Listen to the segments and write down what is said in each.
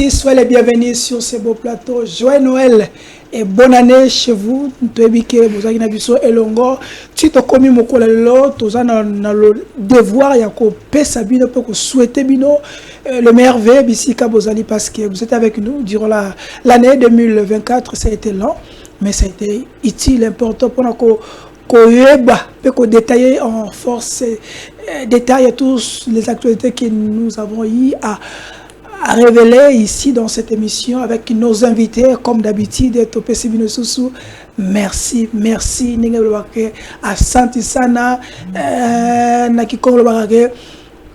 Merci, soyez les bienvenus sur ce beau plateau. Joyeux Noël et bonne année chez vous. Vous avez elongo. Tu as commis mon collègue, tu as le devoir de souhaiter le meilleur vœu ici parce que vous êtes avec nous durant l'année 2024. Ça a été long, mais ça a été utile, important pour nous. Pour détailler en force, détailler tous les actualités que nous avons eu à révéler ici dans cette émission avec nos invités, comme d'habitude, Topé Sibino Soussou. Merci, merci. Asante sana, Nakikolo Barage.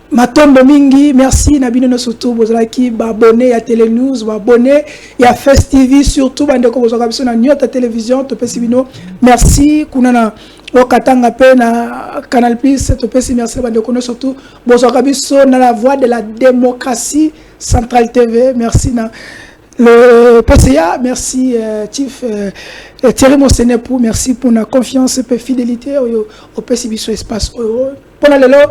Matombo mingi, merci Nabino no surtout bozalaki ba abonné à Télénews, ba abonné à Fest TV surtout bande ko bozaka biso na Nyota télévision Topé Sibino. Merci kunana okatanga pe na Canal Plus Topé Sibino, merci bande ko surtout bozaka biso na la voix de la démocratie Centrale TV. Merci na le PCA, merci Chief Thierry Mosenepou, merci pour la confiance et fidélité au PCB espace pour la lelo.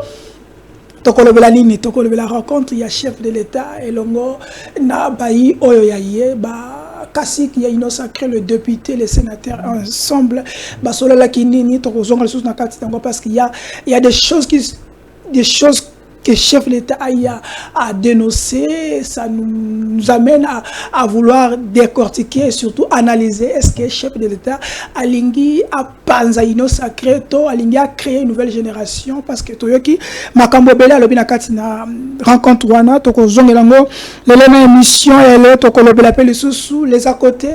Tokolobela nini, tokolobela rencontre, il y a chef de l'État et longo na bayi oyo yaye ba kasi qui a innocent le député, les sénateurs ensemble ba solo la kinini tokozonga le sous na kati tango parce qu'il y a des choses que le chef de l'État a dénoncé, ça nous amène à vouloir décortiquer et surtout analyser est-ce que le chef de l'État a panzaino sacré, a créé une nouvelle génération parce que Toyoki, Makambo Bela, Lobina Katina, rencontre Wana, Toko Zongelango, l'élément émission et le Toko Lobela Pele sous les à côté,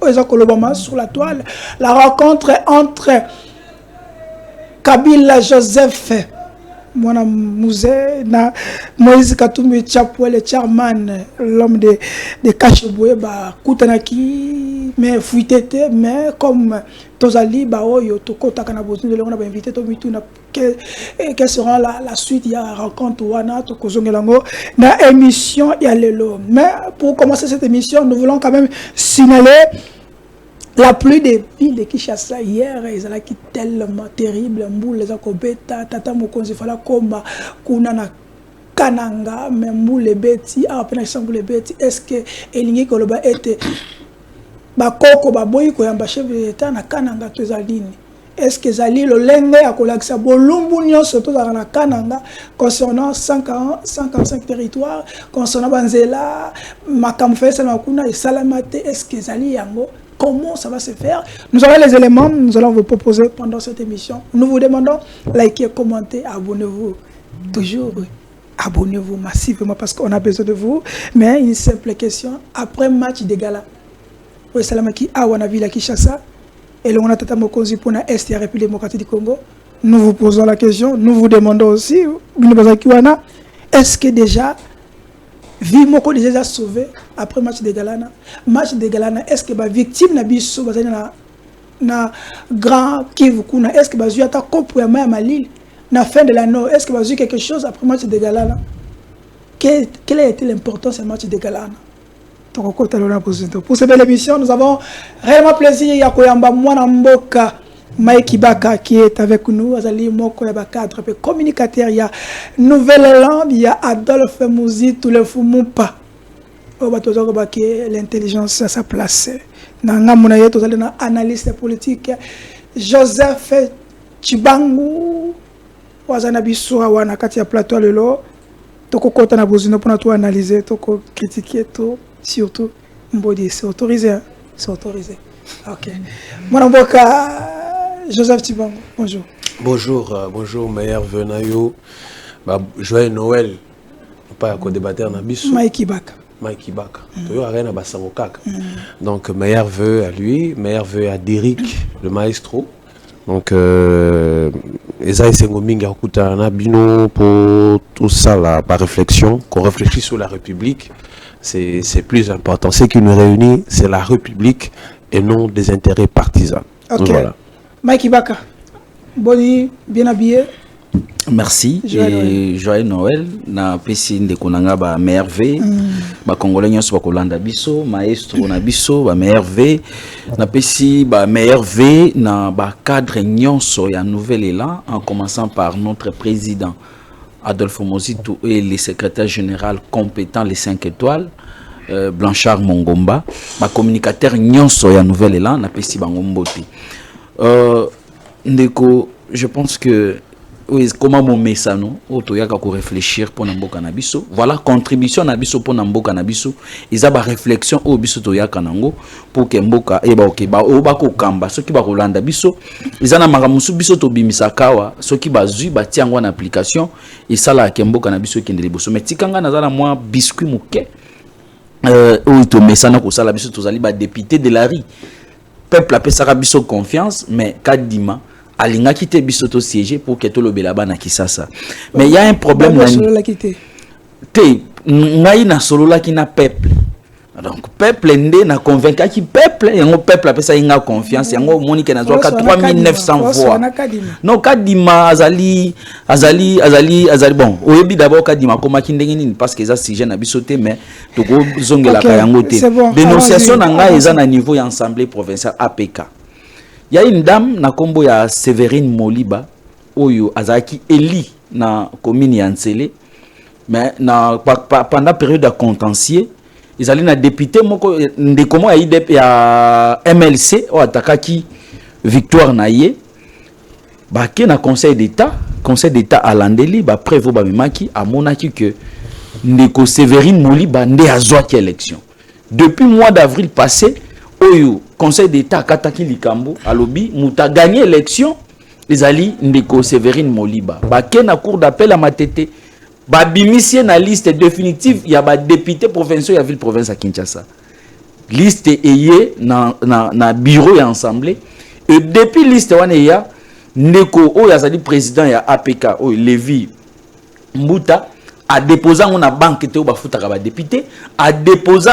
les à Kolobama sur la toile, la rencontre entre Kabila Joseph. Moi, na Moïse Katumbi Chapwe, le chairman, l'homme de Kacheboué, Koutanaki, mais fuitete, mais comme Tozali, Oyo, Toko Takanabozi, on a invité Tomitu, quelle sera la suite, il y a rencontre Wana, Toko Zongelango, na émission, il y a l'élo. Mais pour commencer cette émission, nous voulons quand même signaler la pluie des villes de Kinshasa hier, ils ont tellement terrible. Mboul les akobeta, tata mokonzi fala komba, kunana kananga, mais mboul les bêtis, après les bêtis, est-ce que elingi koloba était bakoko baboyi ko yamba chef de l'État na kananga tozalini? Est-ce que zali le lenge ya kolakisa bolumbu nyonso tozala na kananga concernant 145 territoires, concernant banzela makambo fesa na kuna salamate, est-ce que zali yango? Comment ça va se faire? Nous aurons les éléments, nous allons vous proposer pendant cette émission. Nous vous demandons, likez, commentez, abonnez-vous. Toujours, abonnez-vous massivement parce qu'on a besoin de vous. Mais une simple question, après match de gala, au Salamaki, à Wanavila Kinshasa, et le Wanatata Mokonzi pour la Est et la République démocratique du Congo, nous vous posons la question, nous vous demandons aussi, est-ce que déjà, vie moko déjà sauvé après match de Galana. Match de Galana, est-ce que la victime n'a pas na grand Kivu kuna, est-ce que bazu ata kopu ya Malil na fin de l'année, est-ce que bazu quelque chose après match de Galana? Quelle a été l'importance du match de Galana? Pour cette belle émission, nous avons réellement plaisir ya koyamba mwana mboka Mike Baka qui est avec nous, Azali Moko Yaba cadre, communicateur, il y a Nouvelle-Hollande, il y a Adolphe Mouzi, tout le Fumumpa. L'intelligence à sa place. Nangamunaye, tout le analyste politique. Joseph Chibangu, Wazanabiso, Wanakati à plateau le lot. Toko Kota Nabozino pour tout analyser, Toko critiquer, tout, surtout, Mbodi, c'est autorisé. C'est autorisé. Ok. Mon avocat. Joseph Tibango, bonjour. Bonjour, bonjour, meilleur Venayo. Joyeux Noël. Pas à débattre dans Bissou. Mike Baka. Mike Baka. Donc, meilleur vœu à lui, meilleur vœu à Derrick, le maestro. Donc, Esaïe Sengominga Okutana Bino pour tout ça, la réflexion, qu'on réfléchisse sur la République, c'est plus important. Ce qui nous réunit, c'est la République et non des intérêts partisans. Ok. Voilà. Mike Baka, Boni, bien habillé. Merci et joyeux Noël. Na pesi de konanga ba merveille. Ba congolais nyonso ba kolanda biso, maestro na biso ba merveille. Na pesi ba merveille na ba cadre nyonso ya nouvel élan en commençant par notre président Adolphe Mozitu et le secrétaire général compétent les 5 étoiles. Blanchard Mongomba, ma communicateur nyonso ya nouvelle élan na pesi bango mbote. Ndeko, je pense que oui, comment mon message non otoyaka ko réfléchir pour namboka na biso. Voilà contribution na biso pour namboka na biso. Ils a ba réflexion au biso toyaka nango pour que mboka e ba ok ba o ba ko kamba soki ba kolanda biso. Ils ana makamusu biso to bimisa kawa soki ba zui ba tiango na application et ça là ke mboka na biso kendele boso. Mais tikanga na zala moi biscuit muke o to message na ko sala biso tozali ba député de la rue. Peuple apesaka biso confiance mais kadima alinga kite biso to siéger pour que tout le belaba na kisasa. Mais il y a un problème na te ngai na solo la ki na peuple. Donc peuple ndé na convaincre ki peuple yango peuple apesa inga confiance yango monique na zoka 3900 voix. Non kadima azali bon oyebi d'abord kadima koma kindenge nini parce que ça sujet na biso te mais to ko zongela ka yango te. Dénonciation na ngai eza na niveau ya assemblée provinciale APK. Il y a une dame na kombo ya Séverine Moliba oyo azaki eli na commune ya Ntsele mais na pendant période de contentieux ils allaient na député moko de comment ya MLC o atakaki victoire na ye ba ke na conseil d'état alandeli ba prévo ba memaki amonaki que ndeko Séverine Moliba nde azwaki élection depuis mois d'avril passé oyo conseil d'état kataki likambo alobi muta gagné élection les ali ndeko Séverine Moliba ba ke na cour d'appel à Matete ba bimisie na liste définitive ya ba député provincial ya ville province à Kinshasa liste eye na bureau ya assemblée et depuis liste wana ya ndeko oyo azali président ya APK oyo Levi Mbuta a déposé na banque te ba futaka ba député a déposé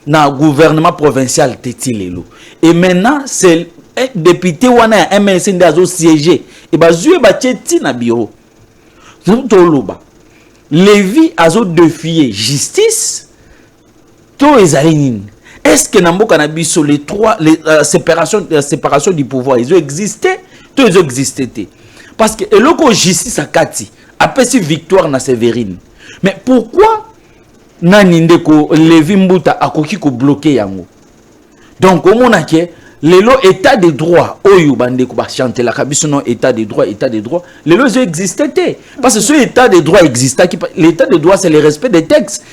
na gouvernement provincial tetilelo et maintenant c'est député wana ya MLC ndazo siéger et ba zué ba teti na bureau toloba Lévi azo défier justice to ezali est-ce que namboka na biso les séparation du pouvoir ils ont existé to ils ont existé parce que eloko justice akati apesi victoire na Séverine mais pourquoi nani ndeko Levi Mbuta akoki ko bloquer yango donc omona ke lelo état de droit oyo bandeko ba chanter la kabiso non état de droit lelo ils existait parce que ce état de droit existait l'état de droit c'est le respect des textes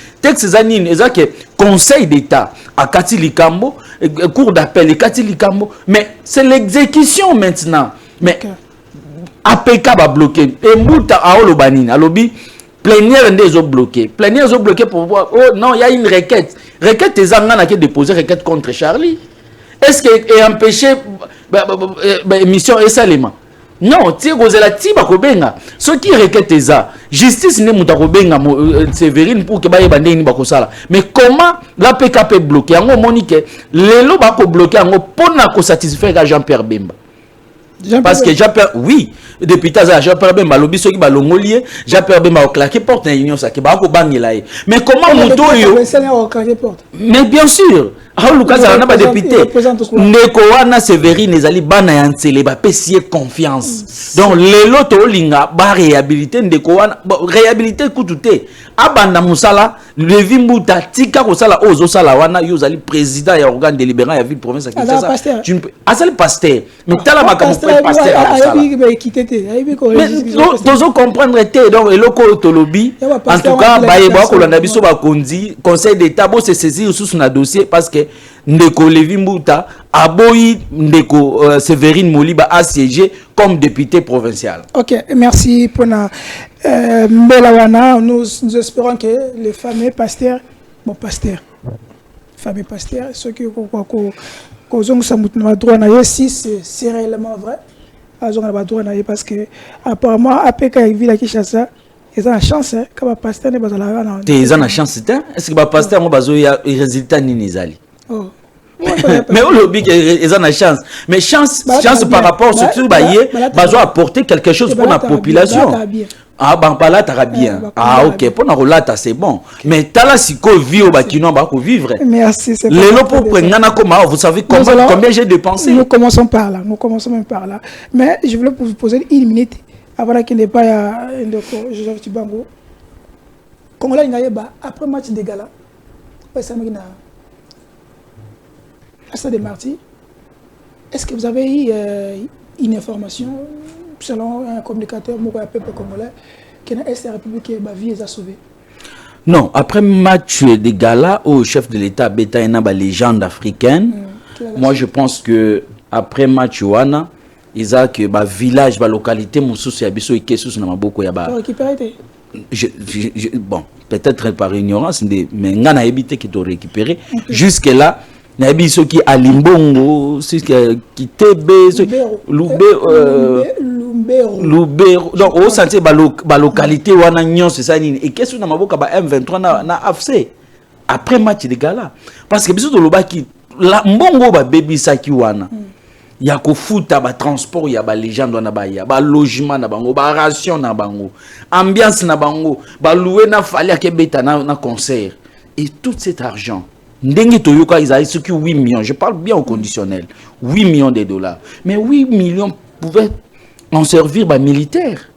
zanine ezake conseil d'état akati likambo cour d'appel akati likambo mais c'est l'exécution maintenant mais APK ba bloquer et Mbuta aolo banini alobi plénière ndezo bloqué pour voir oh non il y a une requête ezanga na ke déposer requête contre Charlie. Est-ce que est empêché mission et salema non ti gozela ti ba ko benga ce qui requête eza justice ne muta ko benga Séverine pour que ba yeba ndeni ba ko sala mais comment la PKP bloqué yango monique lelo ba ko bloquer yango pona ko satisfaire Jean-Pierre Bemba parce que Jean-Pierre oui depuis taza Jean-Pierre Bemba lobi soki ba longolier Jean-Pierre Bemba o claquer porte na union ça ki ba ko bangela ye mais comment moto yo mais bien sûr Lucas na ba député ndeko wana Séverine ezali bana ya Ntsele ba pesier confiance donc lelo to linga ba réhabiliter ndeko wana réhabiliter kututé abanda musala Levi Mbuta tika ko sala ozo sala wana yo zali président ya organe délibérant ya ville province à Kinshasa tu azali pasteur mais tala makambo pasteur tozo comprendre te donc eloko tolobi en tout cas bayeba ko landa biso ba konzi conseil d'état bo se saisir sous na dossier parce que ndeko Levi Mbuta aboyi ndeko Séverine Moliba a siégé comme député provincial. OK, merci pour na Mbelawana, nous espérons que les fameux pasteurs ceux qui ont droit na si c'est réellement vrai ils ont droit na parce que apparemment APK ville à Kinshasa ils ont la chance que ba pasteur ne bazala na ils ont la chance est-ce que ba pasteur mo bazo ya résultat nini zali oh mais au lobby ils ont la chance mais chance par rapport surtout baye bazo apporter quelque chose pour la population. Ah ben pas là t'as bien ok pour na relata c'est bon mais tala siko vie au bakino ba ko vivre merci c'est les lots pour prendre comment vous savez combien j'ai dépensé nous commençons même par là mais je voulais vous poser une minute avant qu'il n'est pas Joseph Tibango Congolais ngayeba après match de gala Stade des Martyrs. Est-ce que vous avez eu une information selon un communicateur peuple congolais que l'Est de la République ma vie est sauvée? Non, après match de gala au chef de l'État Beta et la légende africaine, moi je pense que après match wana ils ont que ba village ba localité mususu ya biso ikesusu na maboko ya ba récupéré. Bon, peut-être par ignorance mais ngana évité que to récupérer jusque là na biso qui a limbongo qui tebe Lubero donc au sentier ba localité wana nyon c'est ça et qu'est-ce que na maboka ba M23 na AFC après match de gala parce que biso to lobaki la mbongo ba baby saki wana ya ko futa ba transport ya ba légende wana ba ya ba logement na bango ba ration na bango ambiance na bango ba louer na fali akebeta na concert et tout cet argent Ndengi Toyoka ils avaient ce qui 8 millions, je parle bien au conditionnel, 8 millions de dollars. Mais 8 millions pouvaient en servir les militaires.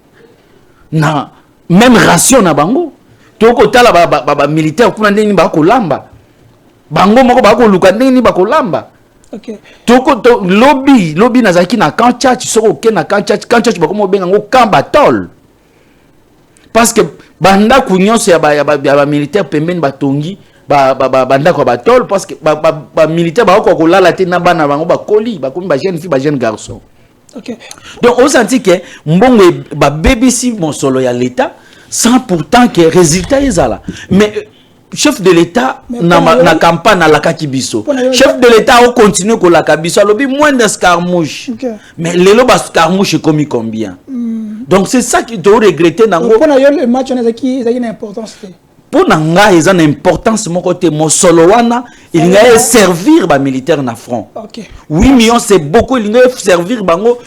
Na même ration na bango. Toko tala ba militaire kuna ndeni ba ko lamba. Bango moko ba ko luka ndeni ba ko lamba. OK. Toko lobby na zaki na kancha soko ke na kancha ba ko mo benga ngo kamba tol. Parce que banda kunyonso ya ba militaire pembeni ba tongi banda ko batol parce que ba militaire ba ko lala te na bana bango ba koli ba komi ba jeune fille ba jeune garçon. OK. Donc on sentit que mbongo ba BBC mon solo ya l'état sans pourtant que résultat ezala. Mais chef de l'état na campagne na la kakibiso. Chef de l'état a continué ko la kabiso lobi moins d'escarmouche. Okay. Mais lelo ba escarmouche commis combien? Donc c'est ça qui doit regretter nango. Pour le match on a qui une importance. Pour nanga ils ont une importance mon côté mon solo wana il va servir ba militaire na front. OK. 8 millions c'est beaucoup il va servir bango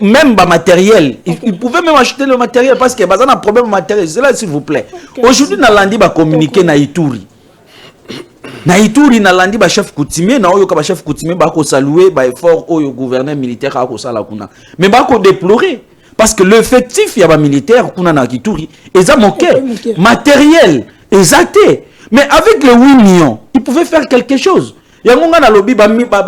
même ba matériel il pouvait même acheter le matériel parce que bazana un problème matériel c'est là s'il vous plaît. Okay. Aujourd'hui na landi ba communiquer na Ituri. Na Ituri na landi ba chef coutumier na oyo ka ba chef coutumier ba ko saluer ba effort oyo gouverneur militaire a ko sala kuna. Mais ba ko déplorer parce que l'effectif y a ba militaire kuna na Ituri ils ont manqué matériel exacté. Mais avec les 8 millions, ils pouvaient faire quelque chose. Il y a un lobby,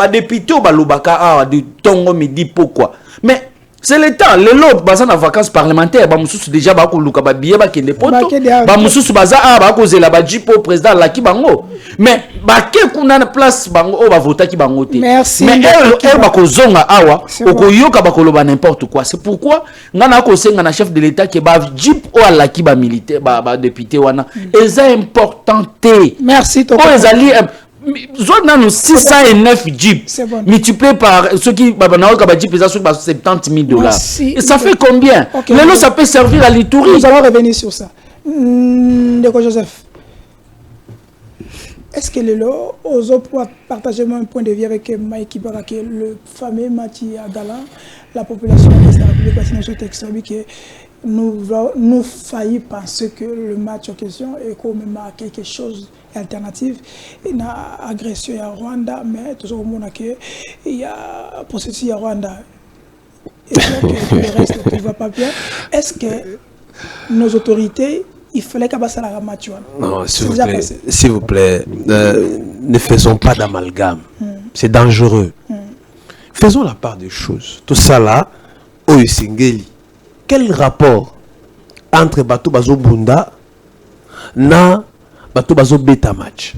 député ou lobaka de tongo me dit pourquoi. Mais c'est l'État, les lots, baza na vacances parlementaires, ba mususu déjà ba ko luka ba billet ba kende poto, ba mususu baza ba ko zela ba jipo président la ki bango. Mais ba ke kuna na place bango o ba vota ki bango te. Merci. Mais elle ba ko zonga awa, o ko yoka ba ko loba n'importe quoi. C'est pourquoi ngana ko senga na chef de l'État ke ba jip o la ki ba militaire ba député wana. Eza important te. Merci to. O ezali 609 jeeps multiplié par ceux qui $70 000. Et ça fait combien? Okay, le lot, ça peut servir à l'Itourie. Nous allons revenir sur ça. Joseph, est-ce que le lot, ose partager un point de vue avec Mike Barake, le fameux Mati Agala, la population de la République, que nous failli penser que le match en question est quand même quelque chose d'alternatif. Il y a agression à Rwanda, mais toujours au monde il y a processus à Rwanda. Et que le reste ne va pas bien. Est-ce que nos autorités, il fallait qu'à passer la match? Non, s'il vous plaît, ne faisons pas d'amalgame. C'est dangereux. Faisons la part des choses. Tout ça là, Oyusingeli. Quel rapport entre Bato Bazo Bunda na Bato Bazo Beta match?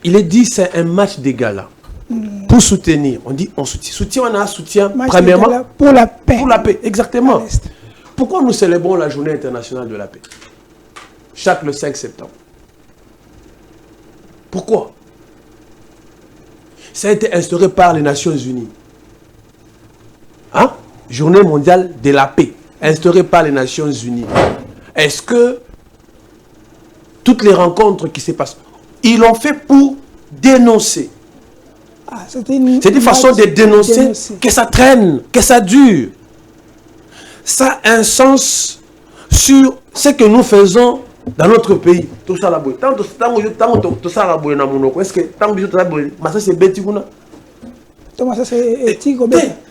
Il est dit c'est un match de gala. Pour soutenir, on dit on soutient. Soutien, on a un soutien match premièrement pour la paix. Pour la paix, exactement. Pourquoi nous célébrons la journée internationale de la paix chaque le 5 septembre? Pourquoi? Ça a été instauré par les Nations Unies. Hein? Journée mondiale de la paix, instaurée par les Nations Unies. Est-ce que toutes les rencontres qui se passent, ils l'ont fait pour dénoncer? C'est une façon de dénoncer que ça traîne, que ça dure. Ça a un sens sur ce que nous faisons dans notre pays. Tout ça là-bas. Tout ça là-bas. Est-ce que tant que ça c'est bête?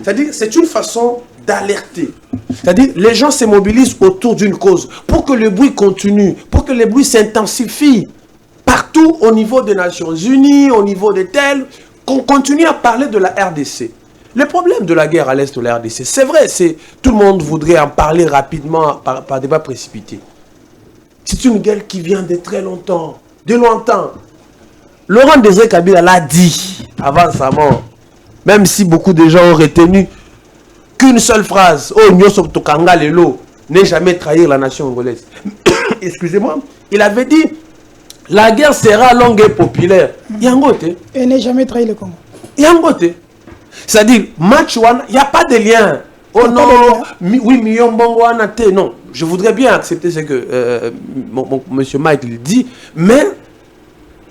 C'est-à-dire, c'est une façon d'alerter. C'est-à-dire, les gens se mobilisent autour d'une cause pour que le bruit continue, pour que le bruit s'intensifie. partout au niveau des Nations Unies, au niveau de tels, qu'on continue à parler de la RDC. Le problème de la guerre à l'est de la RDC, c'est vrai, tout le monde voudrait en parler rapidement par débat précipité. C'est une guerre qui vient de très longtemps, de longtemps. Laurent Désiré Kabila l'a dit avant sa mort, même si beaucoup de gens ont retenu qu'une seule phrase, « Oh, Nyoso Tokanga Lelo, ne jamais trahir la nation angolaise. » Excusez-moi, il avait dit, la guerre sera longue et populaire. Yangote. Et ne jamais trahir le Congo. Yangote. C'est-à-dire, match one, il n'y a pas de lien. Oh non, oui, million bongoana, non. Je voudrais bien accepter ce que monsieur Mike dit, mais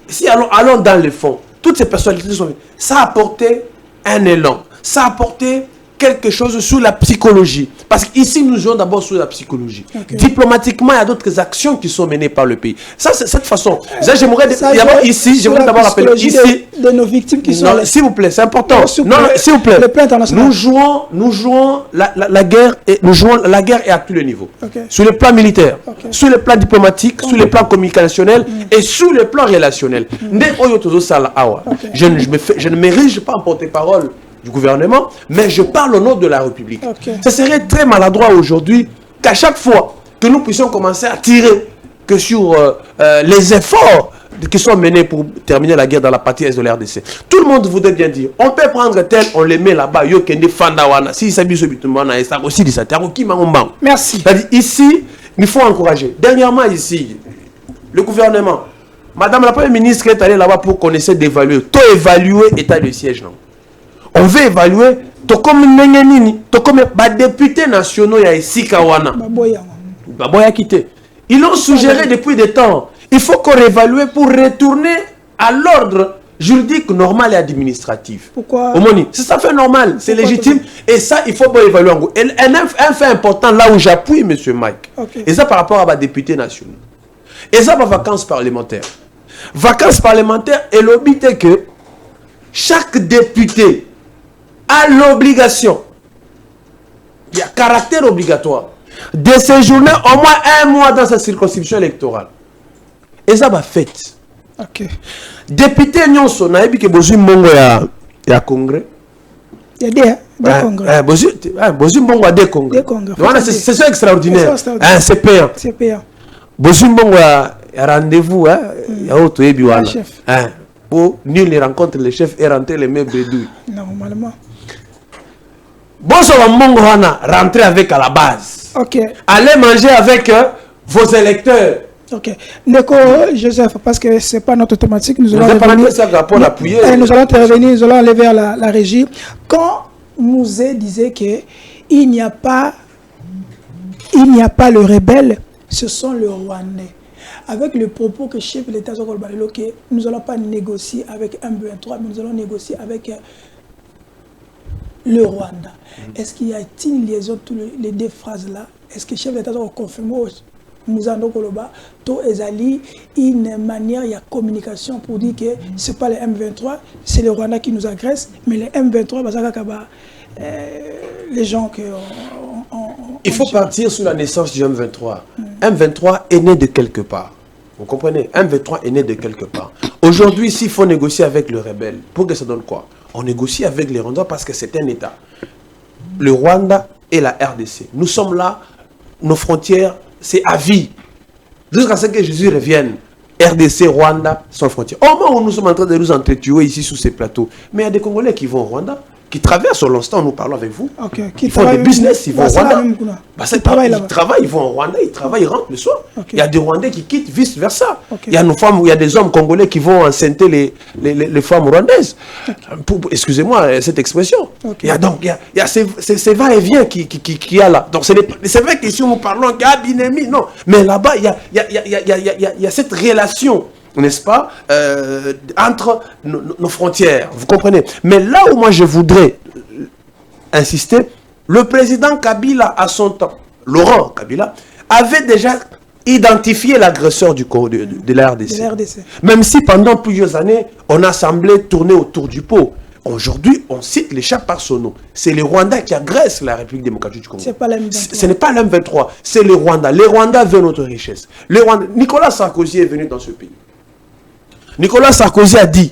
si allons dans le fond, toutes ces personnalités sont venues. Ça a apporté un élan, ça a apporté quelque chose sur la psychologie. Parce qu'ici, nous jouons d'abord sur la psychologie. Okay. Diplomatiquement, il y a d'autres actions qui sont menées par le pays. Ça, c'est cette façon. J'aimerais d'abord ici, je voudrais d'abord rappeler ici. De nos victimes qui sont là. S'il vous plaît, c'est important. Non, s'il vous plaît. Nous jouons la guerre et à tous les niveaux. Okay. Sur le plan militaire, sur le plan diplomatique, sur le plan communicationnel et sur le plan relationnel. Je ne m'érige pas en porte-parole du gouvernement, mais je parle au nom de la République. Ce serait très maladroit aujourd'hui qu'à chaque fois que nous puissions commencer à tirer que sur les efforts qui sont menés pour terminer la guerre dans la partie est de la RDC. Tout le monde voudrait bien dire, on peut prendre tel, on les met là-bas, merci. Ici, il faut encourager. Dernièrement ici, le gouvernement, Madame la Première ministre est allée là-bas pour qu'on essaie d'évaluer, évaluer l'état de siège. Non? On veut évaluer, comme les députés nationaux, il y a ici Kawana. Baboya quitté. Ils l'ont suggéré depuis des temps. Il faut qu'on réévalue pour retourner à l'ordre juridique normal et administratif. Pourquoi? C'est ça fait normal, c'est légitime. Et ça, il faut pas évaluer en gros. Et un fait important là où j'appuie M. Mike. Et ça par rapport à ma députée nationaux. Et ça par vacances parlementaires. Vacances parlementaires et l'obité que chaque député a l'obligation, il y a caractère obligatoire, de séjourner au moins 1 mois dans sa circonscription électorale. Et ça va fait. Député Nyonso, na ebi ke bozu mbongo ya congrès. Il y a des congrès. Bozu mbongo des congrès. C'est ça extraordinaire. C'est payant. C'est payant. Bozu mbongo ya rendez-vous, ya auto ebi wana. Pour nul ne rencontre le chef et rentrer les mêmes bredouilles. Normalement. Bonsoir mbongo wana, rentrer avec à la base. Allez manger avec vos électeurs. Neko Joseph, parce que ce n'est pas notre thématique, nous allons intervenir, nous allons aller vers la régie. Quand Mouzé disait qu'il n'y a pas le rebelle, ce sont les Rwandais. Avec le propos que chef de l'État nous n'allons pas négocier avec M23, mais nous allons négocier avec le Rwanda. Est-ce qu'il y a une liaison entre les deux phrases-là? Est-ce que le chef de l'État a confirmé Mouzando Koloba, to ezali une manière de communication pour dire que ce n'est pas les M23, c'est le Rwanda qui nous agresse, mais les M23, les gens que... Il faut partir sur la naissance du M23. M23 est né de quelque part. Vous comprenez? M23 est né de quelque part. Aujourd'hui, s'il faut négocier avec le rebelle, pour que ça donne quoi? On négocie avec les Rwandais parce que c'est un État. Le Rwanda et la RDC. Nous sommes là, nos frontières, c'est à vie. Jusqu'à ce que Jésus revienne. RDC, Rwanda, sans frontières. Au moment où nous sommes en train de nous entretuer ici sur ces plateaux, mais il y a des Congolais qui vont au Rwanda, qui traversent sur l'instant, nous parlons avec vous. Ils font des business, ils vont au Rwanda. Ils travaillent, ils vont au Rwanda, ils travaillent, ils rentrent le soir. Il y a des Rwandais qui quittent, vice versa. Il y a nos femmes, il y a des hommes congolais qui vont enceinter les femmes rwandaises. Excusez-moi cette expression. Il y a ces va-et-vient qui y a là. Donc c'est vrai qu'ici nous parlons d'Abinemi, non. Mais là-bas, il y a cette relation, n'est-ce pas, entre nos frontières, vous comprenez. Mais là où moi je voudrais insister, le président Kabila à son temps, Laurent Kabila, avait déjà identifié l'agresseur de la RDC. Même si pendant plusieurs années, on a semblé tourner autour du pot. Aujourd'hui, on cite les chats par son nom. C'est les Rwandais qui agressent la République démocratique du Congo. Ce n'est pas l'M23, c'est les Rwandais. Les Rwandais veulent notre richesse. Nicolas Sarkozy est venu dans ce pays. Nicolas Sarkozy a dit,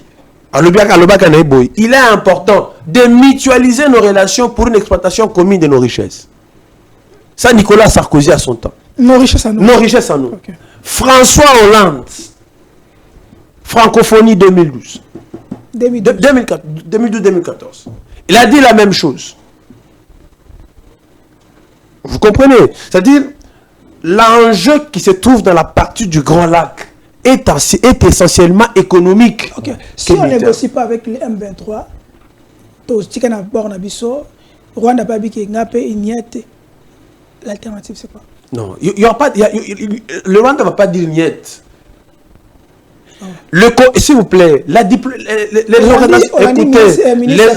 il est important de mutualiser nos relations pour une exploitation commune de nos richesses. Ça, Nicolas Sarkozy a son temps. Nos richesses à nous. Nos richesses à nous. Okay. François Hollande, francophonie 2012. 2012-2014. Il a dit la même chose. Vous comprenez? C'est-à-dire, l'enjeu qui se trouve dans la partie du Grand Lac est essentiellement économique. Okay. Si on ne négocie pas avec les M23, Rwanda l'alternative c'est quoi? Non, il y aura pas, le Rwanda ne va pas dire niet. S'il vous plaît, les organisations, écoutez,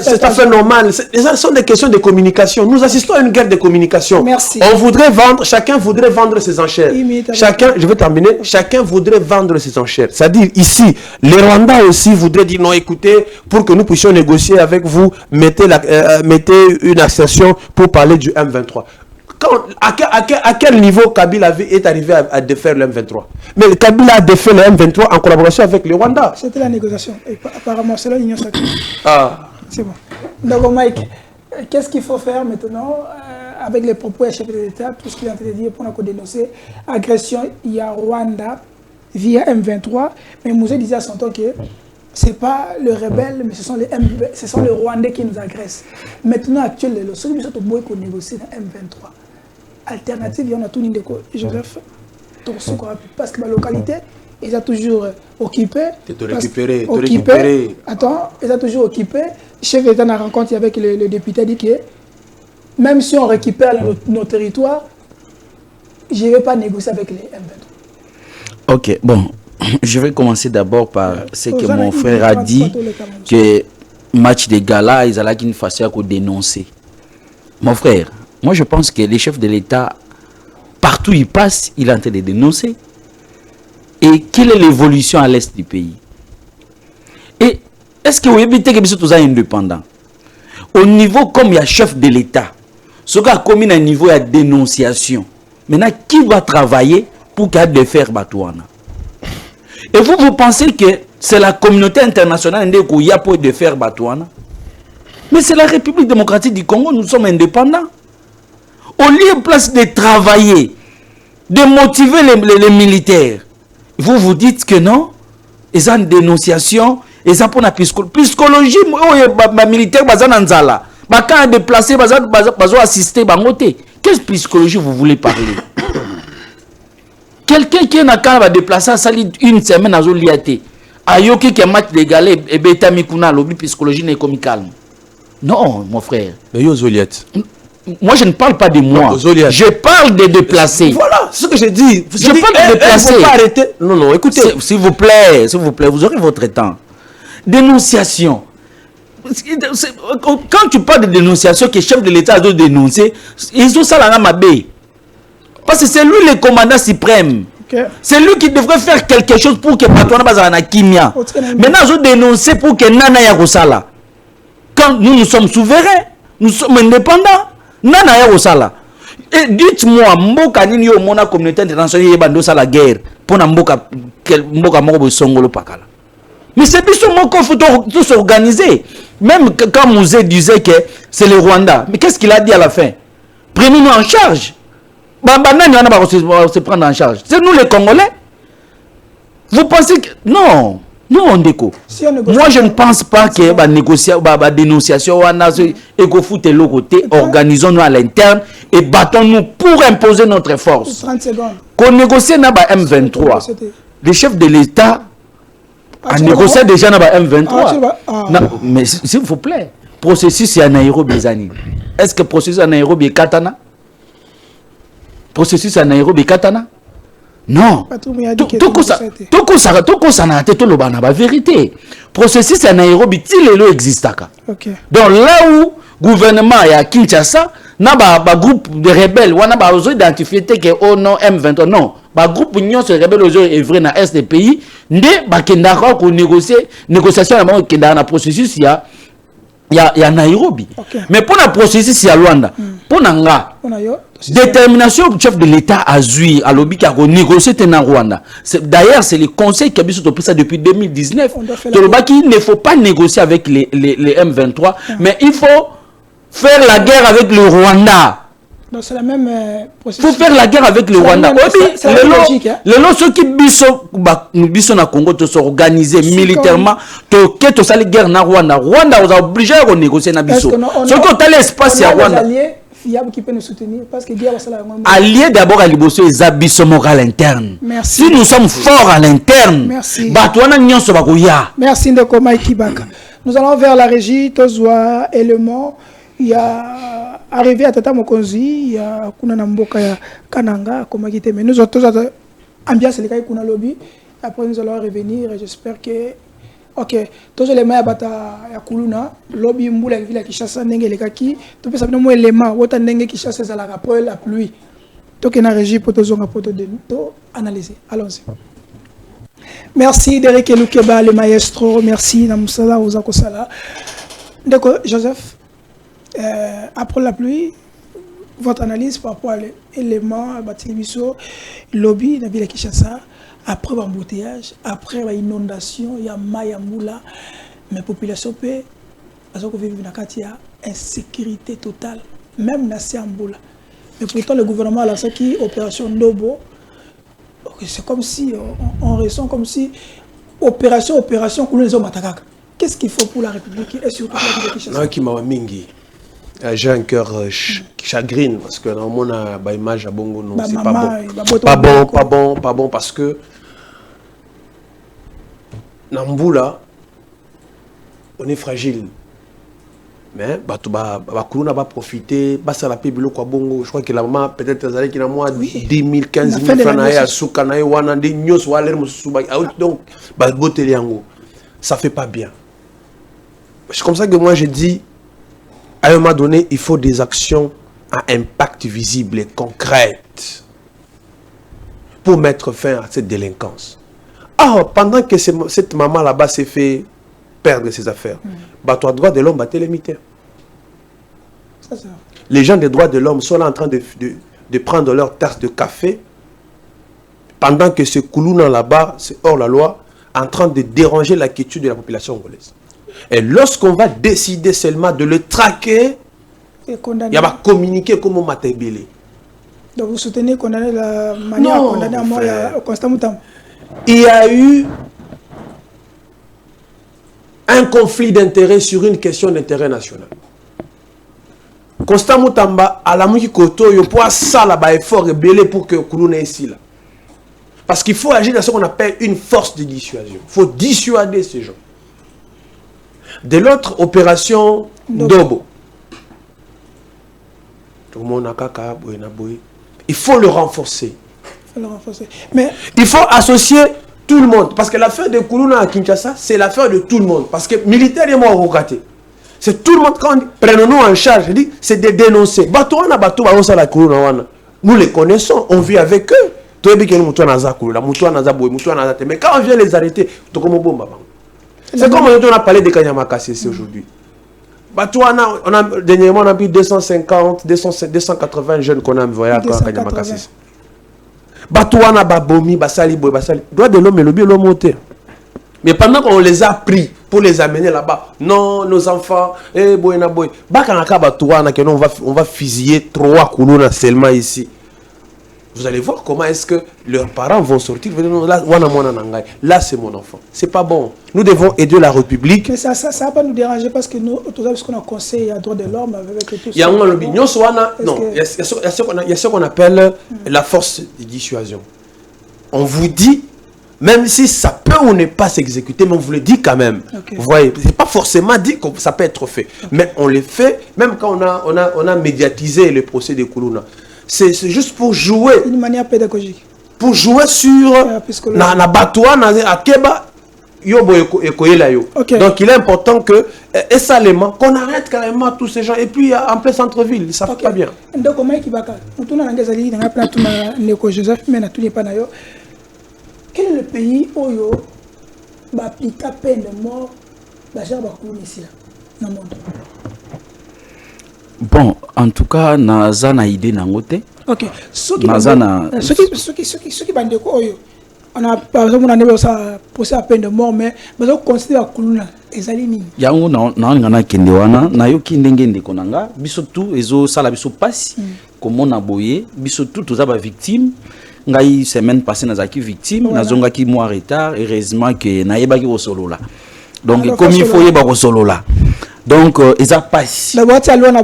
c'est tout à fait normal. Ce sont des questions de communication. Nous assistons à une guerre de communication. Merci. On voudrait vendre, chacun voudrait vendre ses enchères. Chacun, je vais terminer, chacun voudrait vendre ses enchères. C'est-à-dire ici, les Rwandais aussi voudraient dire non, écoutez, pour que nous puissions négocier avec vous, mettez une accession pour parler du M23. À quel niveau Kabila est arrivé à défaire le M23? Mais Kabila a défait le M23 en collaboration avec le Rwanda. C'était la négociation. Et apparemment, c'est là l'Union sacrée. Ah. C'est bon. Donc, Mike, qu'est-ce qu'il faut faire maintenant avec les propos du chef de l'État, tout ce qu'il est en train de dire pour nous dénoncer agression, il y a Rwanda via M23. Mais Mouzé disait à son temps que ce n'est pas le rebelle, mais ce sont les Rwandais qui nous agressent. Maintenant, actuellement, le seul qui est négocier dans M23. Alternative, il y en a tout Nindeko, Joseph, parce que la localité, ils ont toujours occupé. Attends, ils ont toujours occupé. Le chef d'État a rencontré avec le député, dit que même si on récupère nos territoires, je ne vais pas négocier avec les M23. Ok, bon, je vais commencer d'abord par ce que mon frère a dit, que match de gala, ils allaient une façon à dénoncer. Mon frère, moi, je pense que les chefs de l'État, partout où ils passent, ils sont en train de dénoncer. Et quelle est l'évolution à l'est du pays? Et est-ce que vous avez dit que nous sommes indépendants? Au niveau comme il y a chef de l'État, ce qui a commis un niveau de dénonciation, maintenant, qui va travailler pour qu'il y ait de faire Batouana? Et vous pensez que c'est la communauté internationale qui a pour de faire Batouana? Mais c'est la République démocratique du Congo, nous sommes indépendants. Au lieu place de travailler, de motiver les militaires, vous vous dites que non, ils ont une dénonciation, ils ont pour la psychologie, les militaires, ils ont quand déplacé, ils ont assisté, quelle psychologie vous voulez parler? Quelqu'un qui n'a qu'à déplacer une semaine à Zoliaté, ayoki qui a match légal et bêta mikuna, l'obi psychologie n'est comme calme. Non, mon frère. Mais yo Zoliette. Moi, je ne parle pas de moi. Je parle de déplacer. Voilà, c'est ce que j'ai dit. Je parle de déplacer. Faut pas arrêter. Non, écoutez. S'il vous plaît, vous aurez votre temps. Dénonciation. Quand tu parles de dénonciation, que le chef de l'État a dénoncé, ils ont ça là ma baie. Parce que c'est lui le commandant suprême. Okay. C'est lui qui devrait faire quelque chose pour que Patouana Bazana Kimia. Maintenant, ils ont dénoncé pour que Nana Yarosala. Quand nous sommes souverains, nous sommes indépendants. Nana Yarosala. Et dites-moi, Mboka Nini au Mona communauté internationale Yebando sa la guerre pour Mboka Moko Songolo Pakala. Mais c'est plus mon qu'il faut tout s'organiser. Même quand Mouzé disait que c'est le Rwanda. Mais qu'est-ce qu'il a dit à la fin? Prenez-nous en charge. On va se prendre en charge. C'est nous les Congolais. Vous pensez que... Non. Non, Ndeko. Moi, je ne pense pas que la dénonciation, organisons-nous à l'interne et battons-nous pour imposer notre force. 30 secondes. Qu'on négocie dans M23. Le chef de l'État a négocié déjà dans M23. Mais s'il vous plaît, processus est Nairobi. Est-ce que processus à Nairobi est Katana? Processus à Nairobi est Katana? Non. Tout ça n'a été la vérité. Processus à Nairobi, il existe. Donc là où le gouvernement est à Kinshasa, il y a un groupe de rebelles, on a identifié que oh non, M23, non. Le groupe Union se rebelle est vrai dans l'Est des pays, pour négociation dans le processus, il y a Nairobi. Mais pour le processus, il y a Rwanda. Pour Nanga, détermination du chef de l'État à Zui, à l'Obi qui a négocié en Rwanda. D'ailleurs, c'est le conseil qui a mis sur ça depuis 2019. Il ne faut pas négocier avec les M23, mais il faut faire la guerre avec le Rwanda. Donc c'est la même processus. Il faut faire la guerre avec le Rwanda. C'est la logique. Les gens qui sont au Congo de s'organiser militairement, que tu as guerre na Rwanda. Rwanda, vous obligé à négocier na biso. Ce que tu as l'espace à Rwanda. Fiable qui peut nous soutenir parce que guerre ça la alliés d'abord à l'Ibosso les abysses moral interne. Merci. Si nous sommes forts à l'interne. Merci. Batouana nyonso bakoya. Merci Ndeko Mike Baka. Nous allons vers la régie Tozwa élément. Il y a arrivé à Tata Mokonzi, il y a kuna na mboka ya Kananga comme qui mais nous autres ambiance les kuna lobby. Après nous allons revenir et j'espère que ok, tous les mains bata ya kuluna lobby mbula vile Kinshasa ndenge lekaki to pesa bino mo élément wota ndenge Kinshasa za la après la pluie to que na régie pour tozonga pour to analyser. Allons-y. Merci Derek Elukeba le maestro, merci na musala uzako sala. Ndeko Joseph après la pluie votre analyse par rapport à l'élément bâtiment lobby na ville Kinshasa. Après l'embouteillage, après l'inondation, il y a Mayamboula, mais la population peut vivre dans une insécurité totale, même dans Siamboula. Mais pourtant, le gouvernement a lancé qui opération Nobo. C'est comme si, on ressent comme si, opération, qu'est-ce qu'il faut pour la République et surtout pour la République? J'ai un cœur chagrine parce que dans mon image à Bongo, non, c'est pas bon. Pas bon parce que Namboula, on est fragile. Mais Bakoulou n'a pas profité, ça la paix quoi Bongo. Je crois que la maman peut-être qu'il a moins 10 000, 15 000 francs à Soukanaï, Wanandi, Nyos, Waler, Moussoubaï. Donc, ça fait pas bien. C'est comme ça que moi je dis. À un moment donné, il faut des actions à impact visible et concrètes pour mettre fin à cette délinquance. Ah, pendant que cette maman là-bas s'est fait perdre ses affaires, toi, droit de l'homme, les militaires. Les gens des droits de l'homme sont là en train de prendre leur tasse de café pendant que ce Koulouna là-bas, c'est hors la loi, en train de déranger la quiétude de la population angolaise. Et lorsqu'on va décider seulement de le traquer, il va communiquer comme on m'a tébélé. Donc vous soutenez condamner la manière de condamner à mort Constant Moutam? Il y a eu un conflit d'intérêts sur une question d'intérêt national. Constant Moutamba, à la mouki koto, il faut ça là-bas effort et belé pour que Koulouna est ici là. Parce qu'il faut agir dans ce qu'on appelle une force de dissuasion. Il faut dissuader ces gens. De l'autre, opération Dobo. Il faut le renforcer. Mais il faut associer tout le monde. Parce que l'affaire de Koulouna à Kinshasa, c'est l'affaire de tout le monde. Parce que militaire et moi, c'est tout le monde. Quand prenons-nous en charge, c'est de dénoncer. Nous les connaissons, on vit avec eux. Mais quand on vient les arrêter, c'est comme on a parlé de Kanyamakassi aujourd'hui. Dernièrement, on a vu 250, 280 jeunes qu'on a envoyés à Kanyamakassi. Batouana, Babomi, Basali, Basali. Droit de l'homme et le bien l'homme. Mais pendant qu'on les a pris pour les amener là-bas, non, nos enfants, on va fusiller 3 Koulouna seulement ici. Vous allez voir comment est-ce que leurs parents vont sortir. Là, c'est mon enfant. C'est pas bon. Nous devons aider la République. Mais ça va pas nous déranger parce que nous, parce qu'on a conseillé à droit de l'homme avec tout ça. Il y a ce qu'on appelle la force de dissuasion. On vous dit, même si ça peut ou ne pas s'exécuter, mais on vous le dit quand même. Okay. Vous voyez, c'est pas forcément dit que ça peut être fait. Okay. Mais on le fait, même quand on a médiatisé le procès de Koulouna. C'est juste pour jouer. Une manière pédagogique. Pour jouer sur na Batoua, na Akeba, yobo ekoyela yo. Donc il est important que et salement qu'on arrête carrément tous ces gens et puis en plein centre-ville, ça fait pas bien. Donc comment qui baka? On tourne dans ngazali dans plan tout na Neko Joseph mais na tout n'est pas na yo. Quel est le pays où yo ba appliquer peine de mort ba genre ba Koulouna ici là dans le monde? Bon, en tout cas, naza na idée nangote. Ok. Ceux qui bandeko oyo. On a par exemple on a ça posé à peine de mort mais on considère kuluna ezali nini. Yango na ngana kende wana na yo kindenge ndeko nanga biso tout ezo sala biso passe comme on a boyé biso tout toza ba victime ngai semaine passée nazaki victime nazongaki moi retard heureusement que na yebaki ko solola. Donc comme il faut yeba ko solola. Donc eza passe.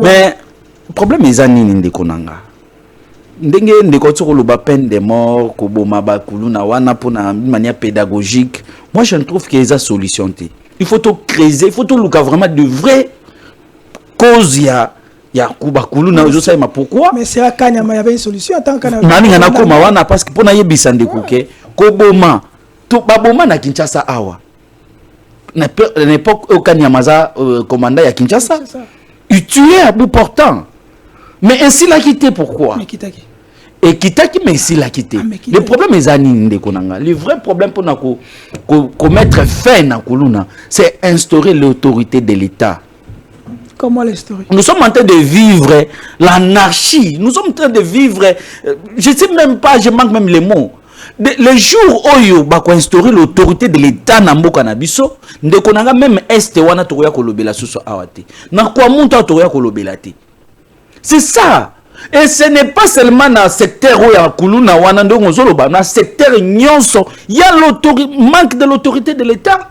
Mais problème eza nini ndeko nanga. Ndenge ndeko tsoko ba peine de mort ko boma ba kuluna wana pona d'une manière pédagogique. Moi je ne trouve qu'il y a solution té. Il faut tout creuser, il faut tout luka vraiment de vraies causes ya kuba kuluna je sais pourquoi. Mais c'est à Kanyama il y avait une solution tant kana. Nani ngana koma wana parce que pona yebisa ndeko ke ko boma to ba boma na Kinshasa awa. Na l'époque au Kanyama za commandant ya Kinshasa. Il tuait à bout portant. Mais ainsi l'a quitté pourquoi? Mais kitaki. Et Kitaki, mais ici l'a quitté. Le problème est Zanine. Le vrai problème pour mettre fin à Kuluna, c'est instaurer l'autorité de l'État. Comment l'instaurer? Nous sommes en train de vivre l'anarchie. Nous sommes en train de vivre. Je ne sais même pas, je manque même les mots. Le jour où il va instaurer l'autorité de l'État dans le Canabiso, nous avons même Est wana toya kolobela suso awate. Na kwa monta toya kolobela te. C'est ça. Et ce n'est pas seulement dans le secteur où il y a Kuluna, dans le secteur nyonso, il y a manque de l'autorité de l'État.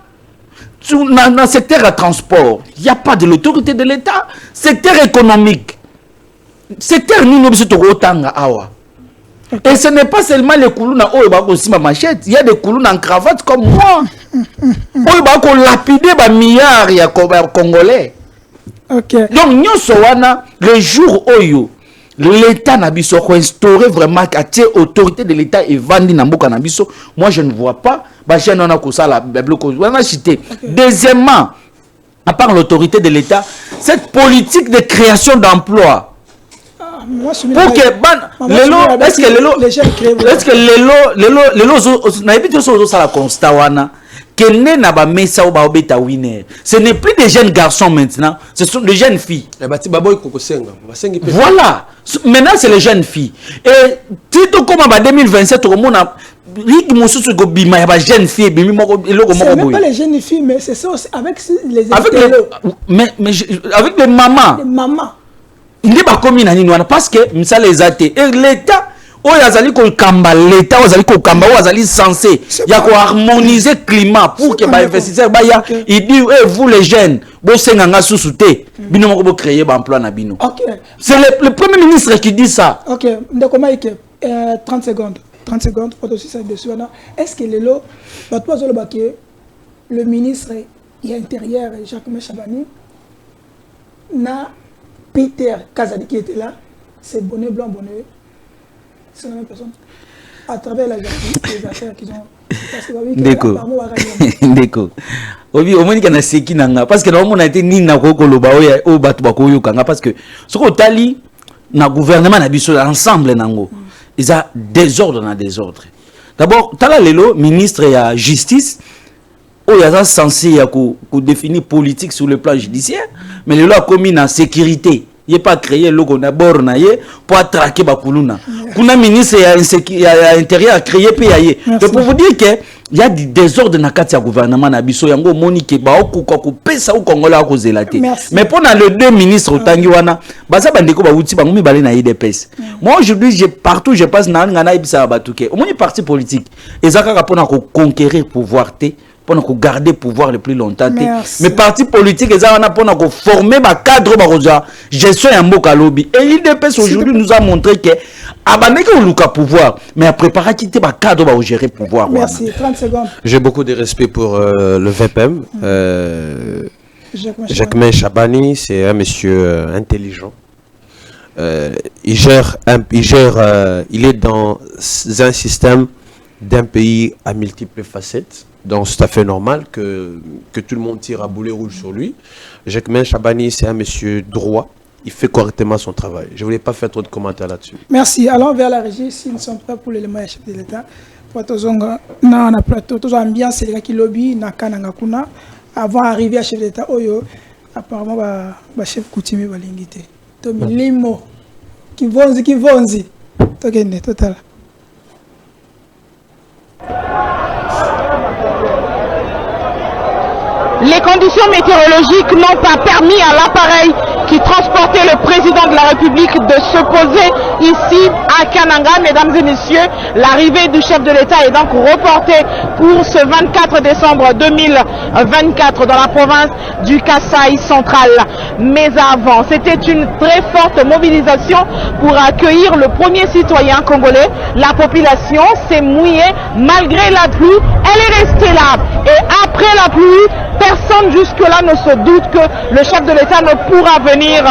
Dans le secteur à transport, il n'y a pas de l'autorité de l'État. Secteur économique, secteur awa. Et ce n'est pas seulement les Kuluna où il y a aussi ma machette, il y a des Kuluna en cravate comme moi. Où il y a lapidé des milliards congolais. Okay. Donc, nyonso wana, le jour où l'État n'a pas instauré vraiment l'autorité de l'État et vandi na mboka na biso, moi je ne vois pas. Deuxièmement, à part l'autorité de l'État, cette politique de création d'emplois. Pour que est-ce que ce n'est plus des jeunes garçons maintenant, ce sont des jeunes filles. Voilà. Maintenant, c'est les jeunes filles. Et tout comme en 2027, c'est même pas les jeunes filles, mais c'est ça aussi avec les avec les mamans. Les mamans. Il n'est pas comme une parce que ça les a été. Et l'État, l'État est censé harmoniser le climat pour que les investisseurs ils disent vous les jeunes vous créer un emploi. C'est le premier ministre qui dit ça. Ok, 30 secondes. 30 secondes, est-ce que le ministre intérieur Jacques Chabani n'a Peter Kazadi qui était là, c'est bonnet blanc, bonnet. C'est la même personne. À travers les affaires qu'ils ont. D'accord. D'accord. Obi au moins qu'il y a seki nanga parce que normalement on a été ni na koko loba o batu bakoyo kanga parce que ce qu'on tali na gouvernement na biso ensemble nango ils a désordre na désordre. D'abord tala lelo ministre ya justice il y a censé définir politique sur le plan judiciaire, mais le loi a commis en sécurité. Il n'est pas créé le logo pour attraquer Bakuluna. Kuna ministre à l'intérieur a créé PAE. Donc pour vous dire que il y a des désordres dans le gouvernement nabiso yango monique ba okuka ko pesa au Congolais à cause de la terre. Mais pendant les deux ministres Tangiwana, baza bandeko ba uti bango mibale na IDPS. Moi aujourd'hui partout je passe na ngana ibisa batuke. Au moins parti politique ezaka pour conquérir pouvoir té pour garder le pouvoir le plus longtemps. Mais parti politique, ils ont formé un cadre de gestion de mboka lobby. Et l'IDPS aujourd'hui nous a montré que le pouvoir, mais à préparer à quitter le cadre pour gérer le pouvoir. Merci, 30 secondes. J'ai beaucoup de respect pour le VPM. Jacques Chabani, c'est un monsieur intelligent. Il est dans un système d'un pays à multiples facettes. Donc c'est tout à fait normal que tout le monde tire à boulet rouge sur lui. Jacques Chabani, c'est un monsieur droit. Il fait correctement son travail. Je ne voulais pas faire trop de commentaires là-dessus. Merci. Allons vers la régie si nous sommes prêts pour l'élément du chef de l'État. Pour tous les plateaux, tous les ambiances, c'est les gars qui lobby, avant d'arriver à chef de l'État, apparemment, le chef coutumier va l'ingiter. to milimo kivonzi tokende total. Les conditions météorologiques n'ont pas permis à l'appareil qui transportait le président de la République de se poser ici à Kananga. Mesdames et messieurs, l'arrivée du chef de l'État est donc reportée pour ce 24 décembre 2024 dans la province du Kasaï central. Mais avant, c'était une très forte mobilisation pour accueillir le premier citoyen congolais. La population s'est mouillée malgré la pluie. Elle est restée là. Et après la pluie, personne jusque-là ne se doute que le chef de l'État ne pourra venir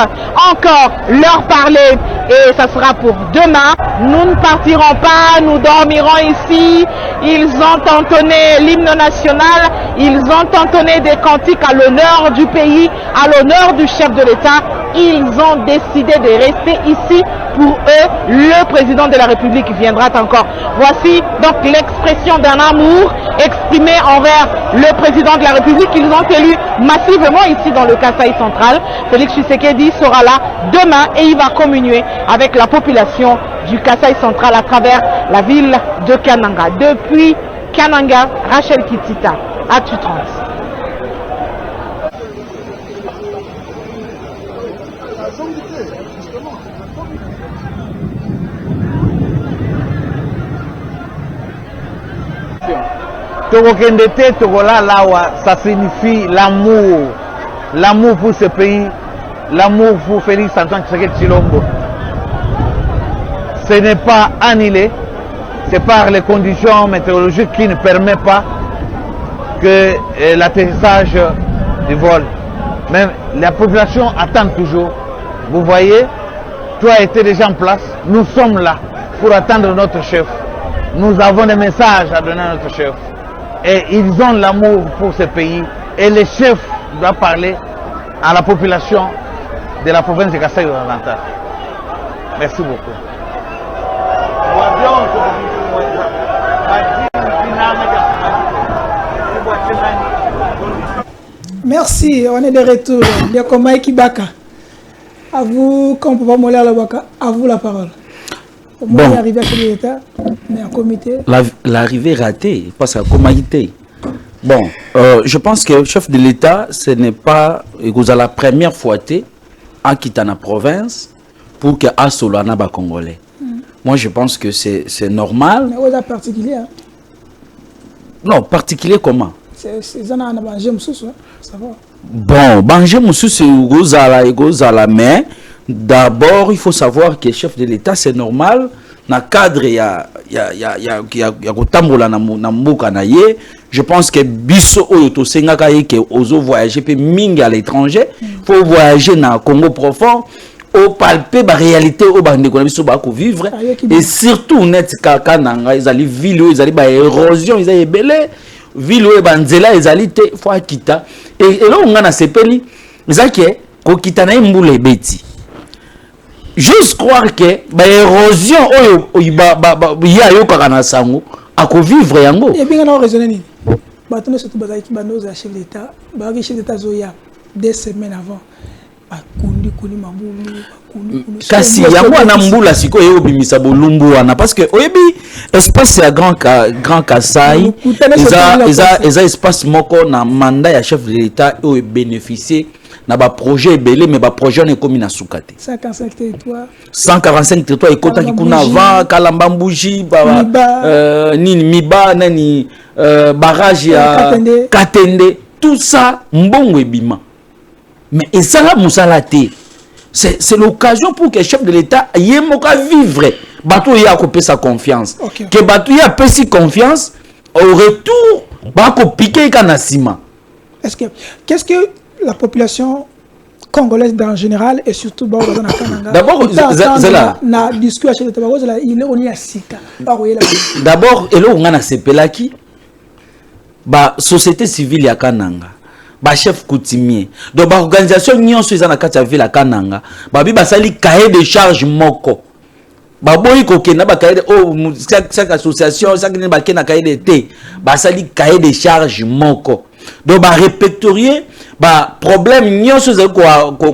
encore leur parler. Et ça sera pour demain. Nous ne partirons pas, nous dormirons ici. Ils ont entonné l'hymne national, ils ont entonné des cantiques à l'honneur du pays, à l'honneur du chef de l'État. Ils ont décidé de rester ici. Pour eux, le président de la République viendra encore. Voici donc l'expression d'un amour exprimé envers le président de la République. Ils ont élu massivement ici dans le Kasaï central. Félix Tshisekedi sera là demain et il va communier avec la population du Kasaï central à travers la ville de Kananga. Depuis Kananga, Rachel Kitita, Actu 30. Tokokendete Togola Lawa, ça signifie l'amour. L'amour pour ce pays, l'amour pour Félix Antoine Tshisekedi Tshilombo. Ce n'est pas annulé, c'est par les conditions météorologiques qui ne permettent pas que l'atterrissage du vol. Mais la population attend toujours. Vous voyez, tout a été déjà en place. Nous sommes là pour attendre notre chef. Nous avons des messages à donner à notre chef. Et ils ont l'amour pour ce pays. Et le chef doit parler à la population de la province de Kasaï-Oriental. Merci beaucoup. Merci, on est de retour. Yakoma Kibaka. À vous, quand on peut pas moller à la Baka, à vous la parole. Bon. On est arrivé à quel état, mais en comité. L'arrivée ratée, parce qu'à comité. Bon, je pense que le chef de l'État, ce n'est pas la première fois à quitter la province pour que à Solana ba Congolais. Moi, je pense que c'est normal. Mais où est particulier? Hein? Non, particulier comment? C'est ça, on a mangé ça va. Bon, manger moussou, c'est gozala, mais d'abord, il faut savoir que le chef de l'État, c'est normal. Dans le cadre, il y a je pense que biso oyo sengaka que ozo voyager pe mingi à l'étranger, faut voyager dans Congo profond, au palper la réalité au bande ko biso ba ko vivre et surtout net kaka nanga ezali ville ezali ba érosion ezali belé ville oyo banzela ezali te faut akita et là on a sepeli ezaki ko kita na mbula ebeti. Juste croire que ba érosion oyo ya yo kaka na sango ako vivre yango et bien on raisonner ni bato surtout bazaki bando za chef d'état ba chef d'état zoya 2 semaines avant bakundi mabulu kasi yango na mbula siko yo bimisa bolumbu wana parce que oyebi espace ya grand Kasaï eza espace moko na mandat ya chef de l'état o bénéficier na ba projet belé mais ba projet ne komi na sukate 145 territoires ekota ki kuna avant Kalamba Mbuji nini miba nani barrage ya Katende tout ça mbongo ebima mais et ça là musalate c'est l'occasion pour que le chef de l'État ait moka vivre bato ya ko sa confiance que bato ya pesi confiance au retour ba ko piquer kanasima. Est-ce que qu'est-ce que la population congolaise en général et surtout dans Kananga d'abord na discussion de tabago il est on y a sika d'abord elo ngana sepelaki ba société civile ya Kananga ba chef coutumier donc ba organisation nyonso ezana kati ya ville ya Kananga ba bi basali cahier de charge moko ba boyi ko kena ba cahier chaque association chaque ba kena cahier de te basali cahier de charge moko Donc ba répertorier ba problème nyonso za ko